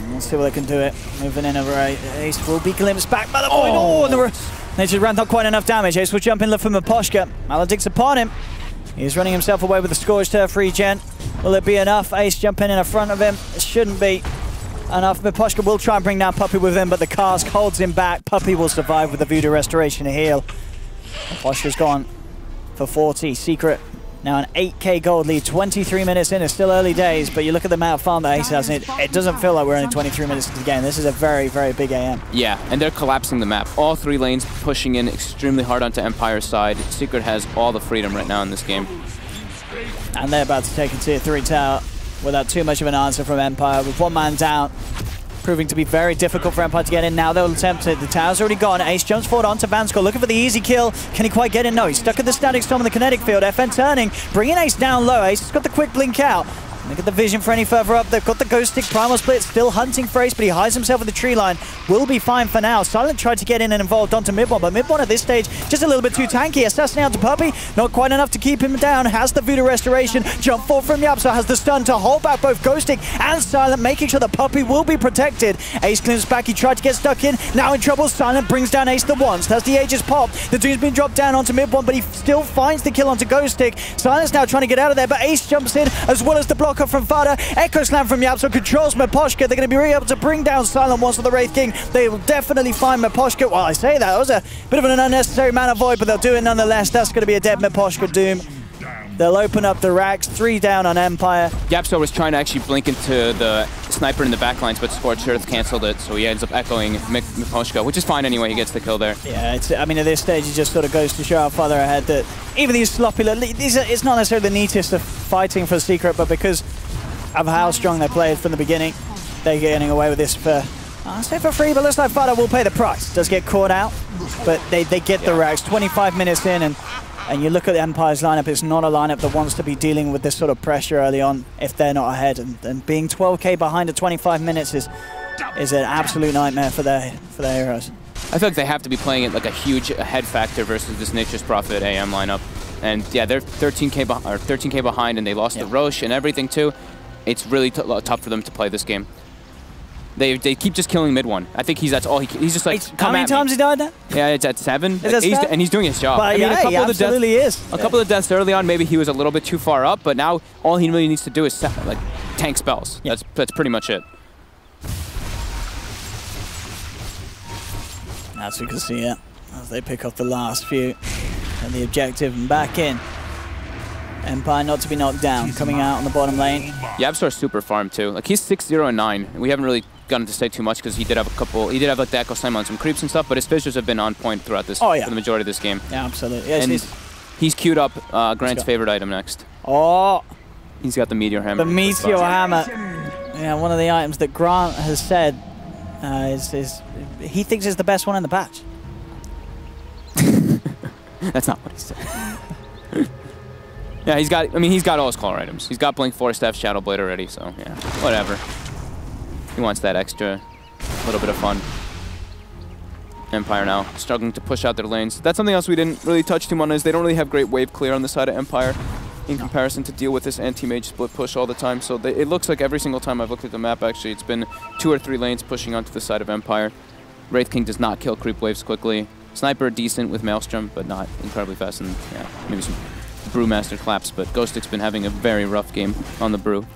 Let's see what they can do it. Moving in over Ace will be glimpsed back by the point. Oh, and Nature's ran not quite enough damage. Ace will jump in, look for Miposhka. Maledict's upon him. He's running himself away with the Scorched Turf regen. Will it be enough? Ace jumping in front of him. It shouldn't be enough. Miposhka will try and bring down Puppy with him, but the cask holds him back. Puppy will survive with the Voodoo Restoration to heal. Miposhka's gone for 40. Secret now an 8k gold lead. 23 minutes in. It's still early days, but you look at the amount of farm that Ace has, and it doesn't feel like we're only 23 minutes into the game. This is a very, very big AM. Yeah, and they're collapsing the map. All three lanes pushing in extremely hard onto Empire's side. Secret has all the freedom right now in this game. And they're about to take a tier 3 tower without too much of an answer from Empire, with one man down, proving to be very difficult for Empire to get in. Now they'll attempt it. The tower's already gone. Ace jumps forward onto Vanscore, looking for the easy kill. Can he quite get in? No, he's stuck at the Static Storm in the kinetic field. FN turning, bringing Ace down low. Ace has got the quick blink out. Look at the vision for any further up. They've got the Ghost Stick Primal Split, still hunting for Ace, but he hides himself with the tree line. Will be fine for now. Silent tried to get in and involved onto Mid-One, but Mid-One at this stage just a little bit too tanky. Assassinate onto Puppy, not quite enough to keep him down. Has the Voodoo Restoration. Jump forward from Yapso, has the stun to hold back both Ghost Stick and Silent, making sure the Puppy will be protected. Ace glimpses back, he tried to get stuck in. Now in trouble, Silent brings down Ace the once. Has the Aegis pop. The Doom's been dropped down onto Mid-One, but he still finds the kill onto Ghost Stick. Silent's now trying to get out of there, but Ace jumps in, as well as the blocker from Fada. Echo Slam from Yapso controls Miposhka. They're going to be really able to bring down Silent once with the Wraith King. They will definitely find Miposhka. Well, I say that was a bit of an unnecessary mana void, but they'll do it nonetheless. That's going to be a dead Miposhka Doom. They'll open up the racks. 3 down on Empire. Yapso was trying to actually blink into the sniper in the backlines, but Scorched Earth canceled it, so he ends up echoing Miposhka, which is fine anyway. He gets the kill there. Yeah, I mean, at this stage, it just sort of goes to show how farther ahead that even these sloppy... It's not necessarily the neatest of fighting for Secret, but because of how strong they played from the beginning, they're getting away with this for... I'll say for free, but looks like Fada will pay the price. Does get caught out, but they get the racks. 25 minutes in, and you look at the Empire's lineup, it's not a lineup that wants to be dealing with this sort of pressure early on if they're not ahead. And being 12k behind at 25 minutes is an absolute nightmare for their heroes. I feel like they have to be playing it like a huge head factor versus this Nature's Prophet AM lineup. And yeah, they're 13k behind, and they lost the Roche and everything too. It's really tough for them to play this game. They keep just killing Mid-One. I think that's all he's just like, how many times he died there? Yeah, it's at 7. Is and he's doing his job. Well, I mean, yeah, he absolutely is. A couple of deaths early on, maybe he was a little bit too far up, but now all he really needs to do is like tank spells. Yeah. That's pretty much it. As we can see, yeah. As they pick off the last few and the objective and back in. Empire not to be knocked down, coming out on the bottom lane. Yabstar's super farm too. Like he's 6-0 and 9. We haven't really gotten to say too much because he did have a couple. He did have like the Echo Slam on some creeps and stuff, but his fissures have been on point throughout this for the majority of this game. Yeah, absolutely. Yes, and he's queued up Grant's favorite item next. Oh, he's got the Meteor Hammer. The Meteor Hammer. Yeah, one of the items that Grant has said is he thinks is the best one in the patch. That's not what he said. Yeah, he's got. I mean, he's got all his color items. He's got Blink Force Staff, Shadow Blade already. So yeah, whatever. He wants that extra little bit of fun. Empire now struggling to push out their lanes. That's something else we didn't really touch too much on. Is they don't really have great wave clear on the side of Empire in comparison to deal with this anti-mage split push all the time. So it looks like every single time I've looked at the map, actually, it's been 2 or 3 lanes pushing onto the side of Empire. Wraith King does not kill creep waves quickly. Sniper decent with Maelstrom, but not incredibly fast. And yeah, maybe some Brewmaster claps, but Ghostic's been having a very rough game on the Brew.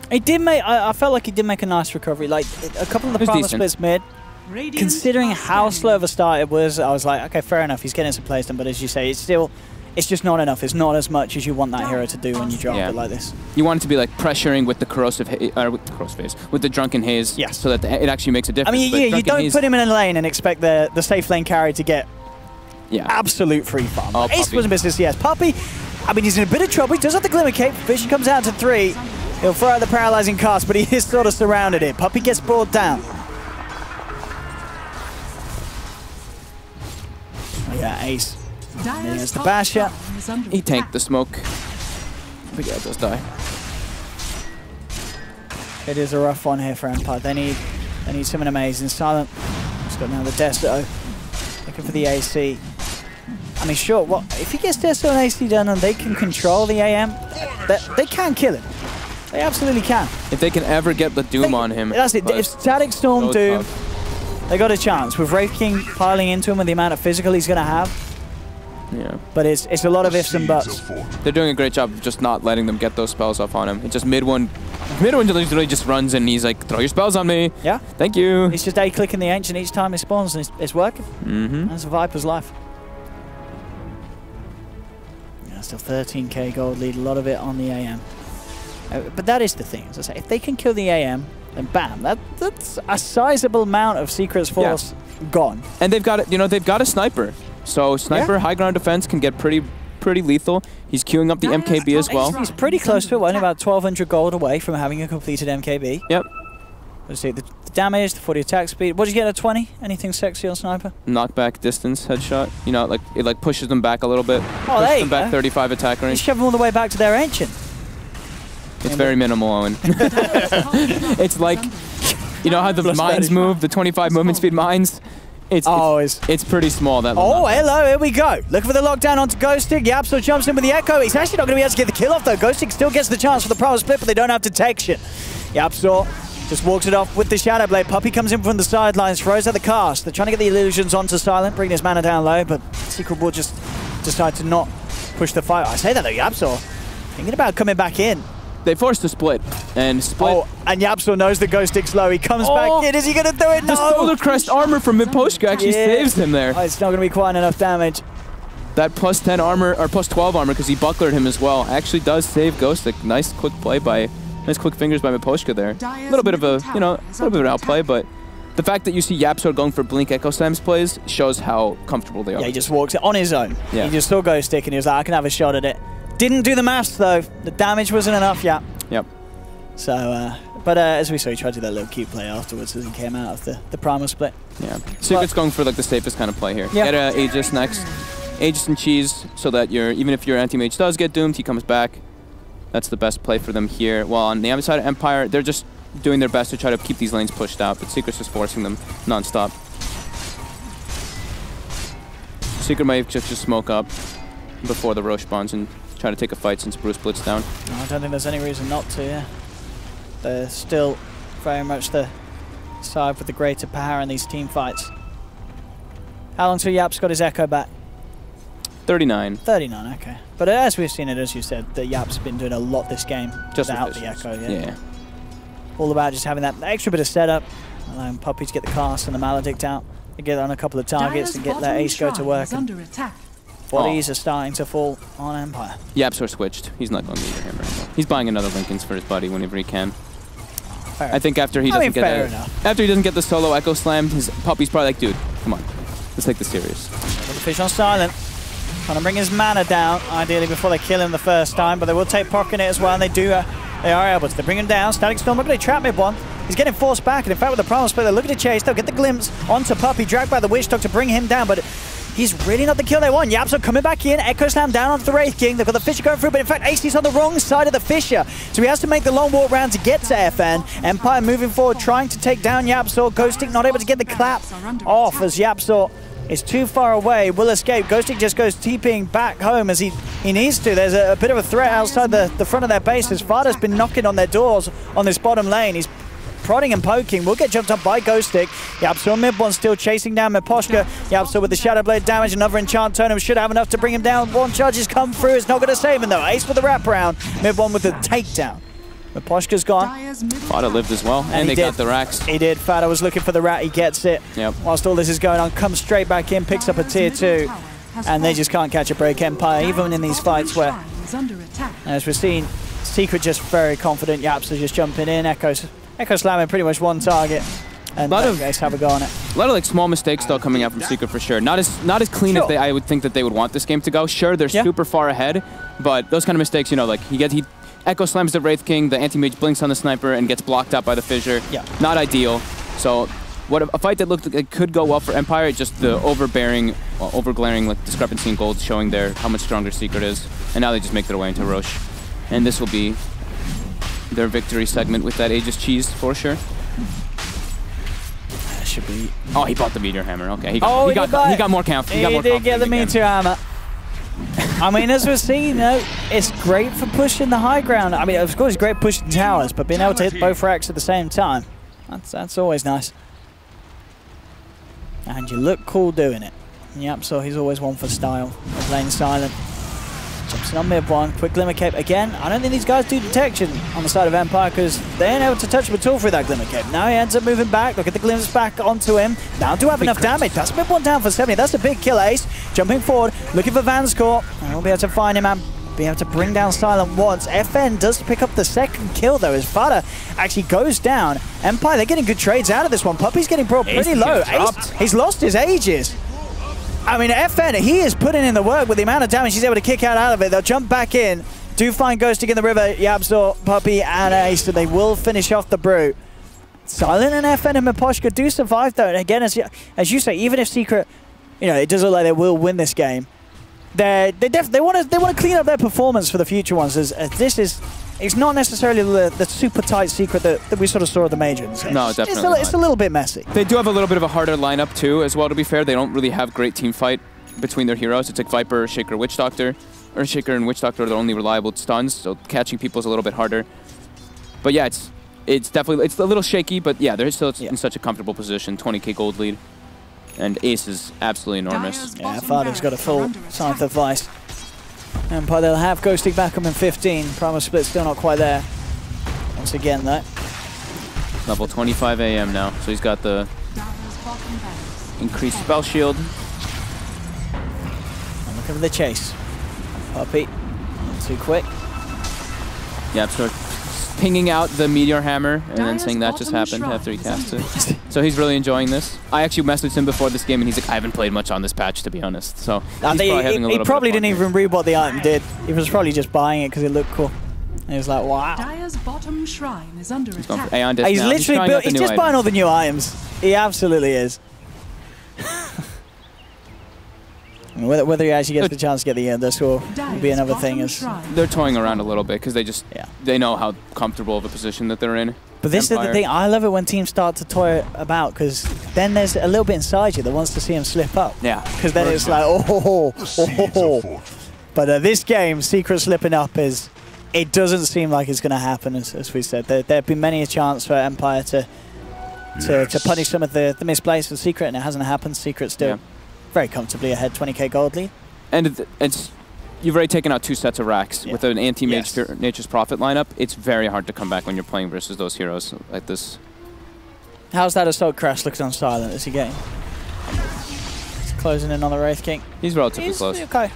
He did make. I felt like he did make a nice recovery. Like a couple of the Primal splits mid. Considering how slow of a start it was, I was like, okay, fair enough. He's getting some placement, but as you say, it's just not enough. It's not as much as you want that hero to do when you drop it like this. You want it to be like pressuring with the corrosive with the Drunken Haze, so that it actually makes a difference. I mean, yeah, you don't put him in a lane and expect the safe lane carry to get absolute free farm. Oh, Ace was a business, yes. Puppey, I mean, he's in a bit of trouble. He does have the Glimmer Cape. Vision comes out to 3. He'll throw out the paralyzing cast, but he is sort of surrounded it. Puppey gets brought down. Oh, yeah, Ace. There's the Basher. He tanked the smoke. But yeah, it does die. It is a rough one here for Empire. They need something amazing. Silent. He's got now the Desto. Looking for the AC. I mean, sure, if he gets Desto and AC done and they can control the AM, they can kill him. They absolutely can. If they can ever get the Doom on him. That's it. If Static Storm so Doom, they got a chance. With Wraith King piling into him with the amount of physical he's going to have. Yeah. But it's a lot of ifs and buts. They're doing a great job of just not letting them get those spells off on him. It's just mid one literally just runs and he's like, throw your spells on me. Yeah. Thank you. He's just A-clicking the Ancient each time he spawns and it's working. That's a Viper's life. Yeah, still 13k gold lead, a lot of it on the AM. But that is the thing, as I say, if they can kill the AM, then bam, that's a sizable amount of Secret's force gone. And they've got they've got a sniper. So sniper high ground defense can get pretty lethal. He's queuing up the MKB as well. He's pretty close to it, only about 1,200 gold away from having a completed MKB. Yep. Let's see, the damage, the 40 attack speed. What did you get at 20? Anything sexy on sniper? Knockback distance headshot. You know, like it pushes them back a little bit. Oh, there you them back 35 attack range. Just shove them all the way back to their Ancient. It's very minimal, Owen. It's like, you know how the mines move, the 25 movement speed mines? It's pretty small. That hello, here we go. Looking for the lockdown onto Ghostic. Yapstor jumps in with the Echo. He's actually not going to be able to get the kill off, though. Ghostic still gets the chance for the Primal Split, but they don't have detection. Yapstor just walks it off with the Shadow Blade. Puppey comes in from the sidelines, throws out the cast. They're trying to get the illusions onto Silent, bring his mana down low, but Secret will just decide to not push the fight. I say that, though, Yapstor thinking about coming back in. They forced a split, and split. And Yapstor knows the Ghostic's low. He comes back in. Is he going to do it? No! The Solar Crest armor from Miposhka actually saves him there. It's not going to be quite enough damage. That plus 10 armor, or plus 12 armor, because he bucklered him as well, actually does save Ghostic. Nice quick fingers by Miposhka there. A little bit of a, a little bit of an outplay, but the fact that you see Yapstor going for Blink Echo Slams plays shows how comfortable they are. Yeah, he just walks it on his own. Yeah. He just saw Ghostic, and he was like, I can have a shot at it. Didn't do the maths, though. The damage wasn't enough yet. Yep. So, but as we saw, he tried to do that little cute play afterwards as he came out of the Primal Split. Yeah. Secret's going for like the safest kind of play here. Yeah. Get Aegis next. Aegis and Cheese, so that even if your anti-mage does get doomed, he comes back. That's the best play for them here. While on the other side of Empire, they're just doing their best to try to keep these lanes pushed out, but Secret's just forcing them non-stop. Secret might just smoke up before the Roche spawns and try to take a fight since Bruce splits down. No, I don't think there's any reason not to, yeah. They're still very much the side with the greater power in these team fights. How long till Yap's got his Echo back? 39. 39, okay. But as we've seen it, as you said, the Yap's been doing a lot this game just without the Echo, yeah. All about just having that extra bit of setup, allowing Puppey to get the cast and the Maledict out. to get on a couple of targets and get that ace go to work. Under attack. Bodies are starting to fall on Empire. Yapsor switched. He's not going to meter hammer anymore. He's buying another Lincolns for his buddy whenever he can. Fair I think after he doesn't get the solo Echo Slam, his puppy's probably like, dude, come on, let's take this serious. The fish on silent. Trying to bring his mana down, ideally before they kill him the first time, but they will take Pock in it as well, and they are able to. They bring him down. Static Storm, look at they trap mid one. He's getting forced back, and in fact with the Primal Split, they're looking to chase. They'll get the glimpse onto Puppy, dragged by the Witch Dog to bring him down, but he's really not the kill they want. Yapsor coming back in, Echo Slam down onto the Wraith King. They've got the Fisher going through, but in fact AC's on the wrong side of the Fisher, so he has to make the long walk round to get to FN. Empire moving forward, trying to take down Yapsor. Ghostic not able to get the clap off as Yapsor is too far away, will escape. Ghostic just goes TPing back home as he needs to. There's a bit of a threat outside the front of their base as Fada's been knocking on their doors on this bottom lane. He's prodding and poking, will get jumped up by Ghostic. Yapsor mid one still chasing down Miposhka. Yapsor with the Shadow Blade damage, another enchant totem should have enough to bring him down. One charge has come through, it's not going to save him though. Ace with the wraparound, mid one with the takedown. Miposhka's gone. Fada lived as well, and they got the racks. He did. Fada was looking for the rat, he gets it. Yep. Whilst all this is going on, comes straight back in, picks up a tier 2, and they just can't catch a break. Empire, even in these fights where, as we've seen, Secret just very confident, Yapsor just jumping in, Echo slamming pretty much one target, and Ace have a go on it. A lot of like small mistakes though coming out from Secret for sure. Not as clean as I would think that they would want this game to go. Sure, they're super far ahead, but those kind of mistakes, you know, like he Echo slams the Wraith King, the anti-mage blinks on the sniper and gets blocked out by the Fissure. Yeah. Not ideal. So a fight that looked like it could go well for Empire, just the overglaring like discrepancy in gold showing how much stronger Secret is. And now they just make their way into Roche. And this will be their victory segment with that Aegis cheese for sure. That should be. Oh, he bought the Meteor Hammer. Okay, he got more count. He did get the Meteor Hammer. I mean, as we've seen, you know, it's great for pushing the high ground. I mean, of course, it's great pushing towers, but being able to hit both racks at the same time, that's always nice. And you look cool doing it. Yep, so he's always one for style. Playing silent. Jumps in on mid one. Quick Glimmer Cape again. I don't think these guys do detection on the side of Empire because they ain't able to touch him at all through that Glimmer Cape. Now he ends up moving back. Look at the glimpse back onto him. Now do have enough damage. That's mid one down for 70. That's a big kill, Ace. Jumping forward, looking for Vanscore. And we'll be able to find him and be able to bring down Silent once. FN does pick up the second kill though as Fada actually goes down. Empire, they're getting good trades out of this one. Puppy's getting brought pretty low. Ace, he's lost his Aegis. I mean, FN, he is putting in the work with the amount of damage he's able to kick out of it. They'll jump back in, do find Ghostic in the river, Yapsor, Puppy, and Ace, and they will finish off the Brute. Silent and FN and Miposhka do survive, though. And again, as you say, even if Secret, you know, it does look like they will win this game, they want to clean up their performance for the future ones. As this is, it's not necessarily the super tight Secret that we sort of saw at the majors. No, definitely. It's a little bit messy. They do have a little bit of a harder lineup too, as well. To be fair, they don't really have great team fight between their heroes. It's like Viper, Shaker, Witch Doctor, or Shaker and Witch Doctor are the only reliable stuns, so catching people is a little bit harder. But yeah, it's definitely a little shaky, but yeah, they're still in such a comfortable position. 20k gold lead, and Ace is absolutely enormous. Yeah, Fada's got a full Scythe of Vice. Empire, they'll have Ghostic back up in 15. Primal Split still not quite there. Once again, though. Level 25 AM now, so he's got the increased spell shield. And looking for the chase. Puppy, not too quick. Yeah, so pinging out the Meteor Hammer and then saying that just happened after he cast it. So he's really enjoying this. I actually messaged him before this game and he's like, I haven't played much on this patch, to be honest. So he probably didn't even read what the item did. He was probably just buying it because it looked cool. And he was like, wow. Dire's bottom shrine is under attack. He's literally built, he's just buying all the new items. He absolutely is. Whether he actually gets the chance to get the score will be another thing. They're toying around a little bit because they know how comfortable of a position that they're in. But this is the thing, I love it when teams start to toy about because then there's a little bit inside you that wants to see him slip up. Yeah. Because then it's like, oh. But this game, Secret slipping up it doesn't seem like it's going to happen, as we said. There have been many a chance for Empire to punish some of the misplays for Secret, and it hasn't happened. Secret still very comfortably ahead, 20k gold lead. And you've already taken out 2 sets of racks with an anti-mage Nature's Prophet lineup. It's very hard to come back when you're playing versus those heroes like this. How's that Assault Crash looking on silent? Is he getting? closing in on the Wraith King. He's relatively close. Okay.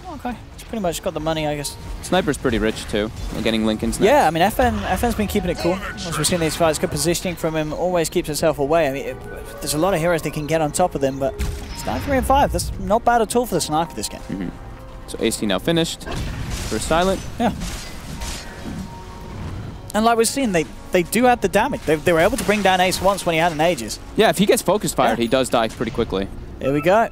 He's pretty much got the money, I guess. Sniper's pretty rich too. And getting Lincoln's now. Yeah, I mean, FN's been keeping it cool. As we've seen these fights, good positioning from him, always keeps himself away. I mean, there's a lot of heroes that can get on top of them, but it's 9-3-5. That's not bad at all for the sniper this game. So AC now finished for Silent. Yeah. And like we've seen, they do have the damage. They were able to bring down Ace once when he had an Aegis. Yeah, if he gets focus fired, he does die pretty quickly. Here we go.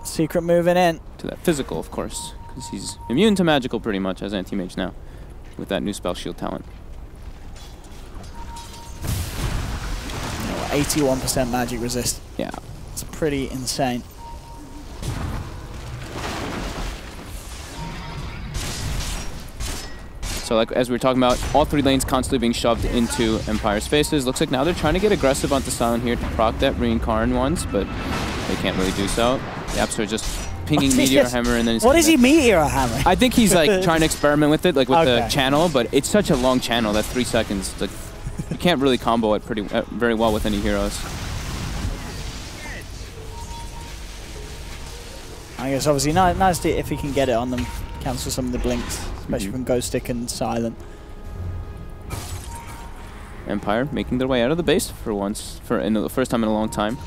Secret moving in. To that physical, of course, because he's immune to magical pretty much as anti-mage now, with that new spell shield talent. 81% magic resist. Yeah. It's pretty insane. So like as we were talking about, all 3 lanes constantly being shoved into Empire's faces. Looks like now they're trying to get aggressive onto Silent here to proc that reincarn once, but they can't really do so. The Yapster just pinging Meteor Hammer and then what is he Meteor Hammer? I think he's like trying to experiment with it, like with the channel, but it's such a long channel, that's 3 seconds. It's like, you can't really combo it very well with any heroes. I guess obviously nice to, if he can get it on them, cancel some of the blinks, especially from Ghost Stick and Silent. Empire making their way out of the base for once, in the first time in a long time.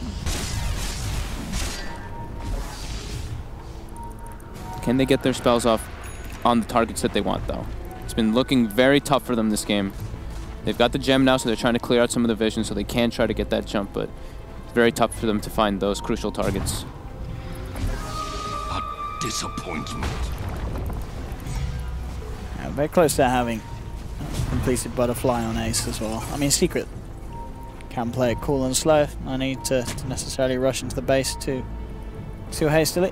Can they get their spells off on the targets that they want, though? It's been looking very tough for them this game. They've got the gem now, so they're trying to clear out some of the vision, so they can try to get that jump, but it's very tough for them to find those crucial targets. A disappointment. Yeah, very close to having completed Butterfly on Ace as well. I mean, Secret can play it cool and slow. No need to necessarily rush into the base too hastily.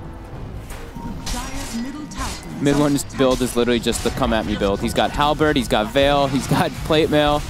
Mid one's build is literally just the come at me build. He's got Halberd, he's got Veil, he's got Plate Mail.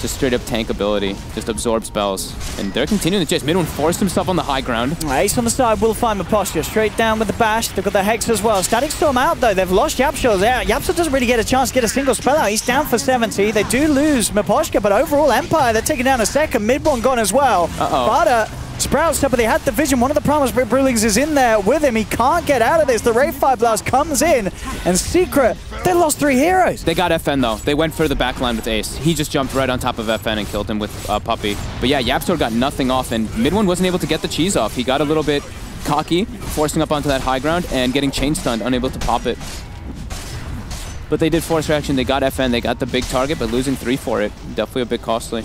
Just straight up tank ability. Just absorb spells. And they're continuing to chase. Mid one forced himself on the high ground. Ace on the side will find Posture. Straight down with the bash. They've got the Hex as well. Static Storm out though. They've lost Yapshaw there. Yapshaw doesn't really get a chance to get a single spell out. He's down for 70. They do lose Miposhka, but overall Empire, they're taking down a second. Mid one gone as well. Butter sprouts up, but they had the vision. One of the Primal Spirit Brewlings is in there with him. He can't get out of this. The Wraith Fire Blast comes in, and Secret, they lost 3 heroes. They got FN though. They went for the backline with Ace. He just jumped right on top of FN and killed him with Puppy. But yeah, Yapstor got nothing off, and Mid one wasn't able to get the cheese off. He got a little bit cocky, forcing up onto that high ground and getting chain stunned, unable to pop it. But they did force reaction. They got FN. They got the big target, but losing 3 for it. Definitely a bit costly.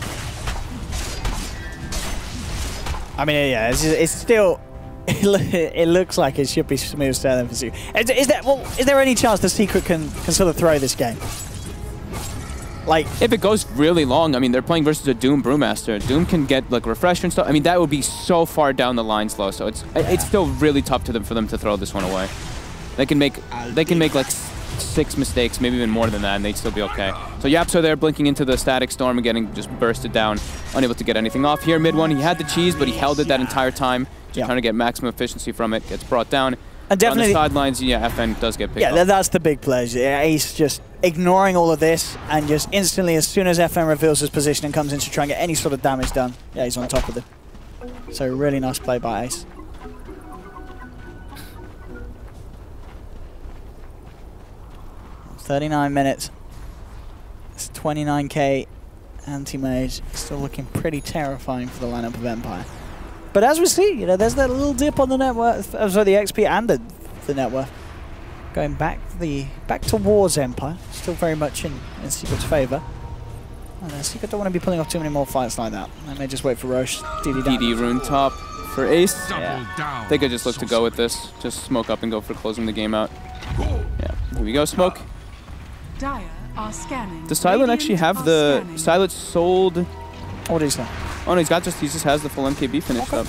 I mean, yeah, it's still, it looks like it should be smooth sailing for Secret. Is there any chance the Secret can sort of throw this game? Like, if it goes really long, I mean, they're playing versus a Doom Brewmaster. Doom can get like refresher and stuff. I mean, that would be so far down the line slow. So it's still really tough for them to throw this one away. They can make like 6 mistakes, maybe even more than that, and they'd still be okay. So Yapso there blinking into the Static Storm and getting just bursted down, unable to get anything off. Here, mid one, he had the cheese, but he held it that entire time, just trying to get maximum efficiency from it. Gets brought down. And definitely on the sidelines, yeah, FN does get picked up. That's the big play. Ace just ignoring all of this, and just instantly, as soon as FN reveals his position and comes in to try and get any sort of damage done, yeah, he's on top of it. So really nice play by Ace. 39 minutes. It's 29k anti-mage. Still looking pretty terrifying for the lineup of Empire. But as we see, there's that little dip on the net worth, sorry, the XP and the net worth. Going back towards Empire. Still very much in Secret's favour. Secret don't want to be pulling off too many more fights like that. They may just wait for Roche. DD rune top for Ace. Yeah. They could just look to go with this. Just smoke up and go for closing the game out. Yeah, here we go, smoke. Does Silent actually have the Silent sold? What is that? Oh no, he just has the full MKB finished up.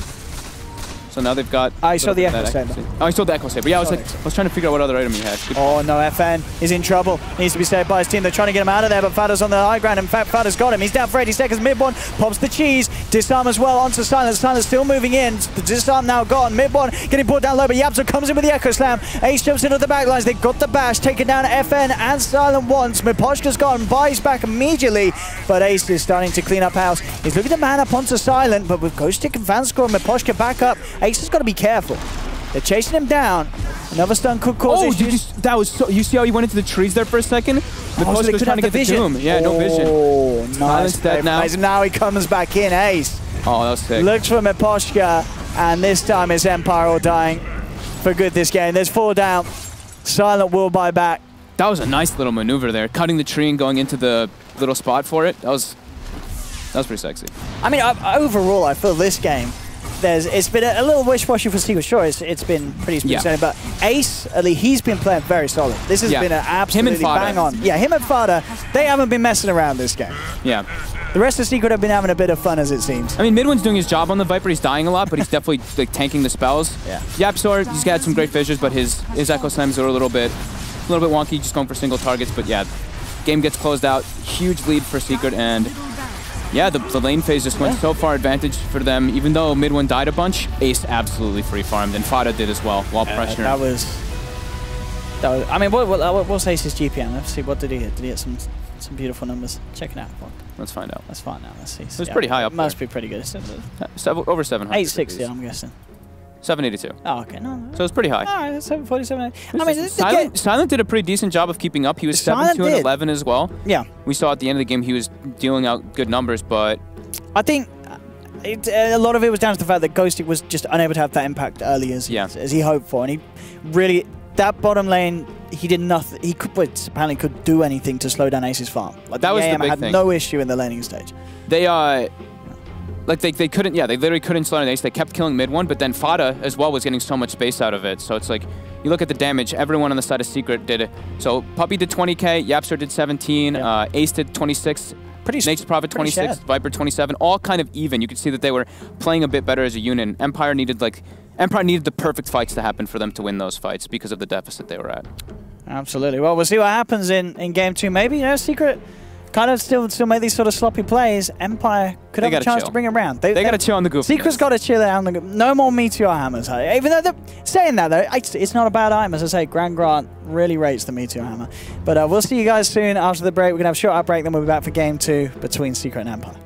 So now they've got. I saw the Echo Saber. Oh, he sold the Echo Saber. Yeah, I was trying to figure out what other item he had. Oh no, FN is in trouble. Needs to be saved by his team. They're trying to get him out of there, but Fada's on the high ground. In fact, Fada's got him. He's down for 80 seconds. Mid one pops the cheese. Disarm as well onto Silent. Silent still moving in. The disarm now gone. Mid one getting brought down low, but Yapso comes in with the Echo Slam. Ace jumps into the backlines. They've got the bash, taking down FN and Silent once. Miposhka's gone. Buys back immediately, but Ace is starting to clean up house. He's looking to man up onto Silent, but with Ghost Stick and Vanscore and Miposhka back up, Ace has got to be careful. They're chasing him down. Another stun could cause issues. That was so. You see how he went into the trees there for a second? The so they was could trying have to get the Doom. Yeah, no vision. Oh, nice. Dead now. Now he comes back in, Ace. Oh, that was sick. Looks for Miposhka, and this time it's Empire all dying for good this game. There's 4 down. Silent will buy back. That was a nice little maneuver there, cutting the tree and going into the little spot for it. That was pretty sexy. I mean, overall, I feel this game, it's been a little wish-washy for Secret. Sure, it's been pretty smooth, but Ace, at least he's been playing very solid. This has been an absolutely bang on. Yeah, him and Fada, they haven't been messing around this game. Yeah. The rest of Secret have been having a bit of fun, as it seems. I mean, Midwin's doing his job on the Viper. He's dying a lot, but he's definitely like tanking the spells. Yeah. Yapsor, he's got some great fissures, but his Echo Slams are a little bit wonky, just going for single targets. But yeah, game gets closed out. Huge lead for Secret, and yeah, the lane phase just went so far advantage for them. Even though Midwin died a bunch, Ace absolutely free farmed, and Fada did as well while pressuring. That was. I mean, what's Ace's GPM? Let's see. What did he hit? Did he hit some beautiful numbers? Check it out. Let's find out. Let's find out. Let's see. It was pretty high up. Must be pretty good. Over 700. 860, I'm guessing. 782. Oh, okay. No. So it's pretty high. All right, 747. I mean, Silent did a pretty decent job of keeping up. He was 7-2 and 11 as well. Yeah. We saw at the end of the game he was dealing out good numbers, but I think a lot of it was down to the fact that Ghostic was just unable to have that impact early as he hoped for, and he really that bottom lane he did nothing. He apparently could do anything to slow down Ace's farm. Like that was the big had thing. No issue in the laning stage. They like they couldn't, they literally couldn't slow down Ace. They kept killing mid one, but then Fada as well was getting so much space out of it. So it's like, you look at the damage, everyone on the side of Secret did it. So Puppy did 20k, Yapster did 17, Ace did 26, Nate's Prophet 26, Viper 27, all kind of even. You could see that they were playing a bit better as a unit. Empire needed the perfect fights to happen for them to win those fights because of the deficit they were at. Absolutely. Well, we'll see what happens in game 2. Maybe, Secret kind of still make these sort of sloppy plays. Empire could have a chance to bring it around. They got to chill on the goof. Secret's got to chill out on the goof. No more Meteor Hammers. Even though saying that, though, it's not a bad item. As I say, Grand Grant really rates the Meteor Hammer. But we'll see you guys soon after the break. We're going to have a short outbreak, then we'll be back for game 2 between Secret and Empire.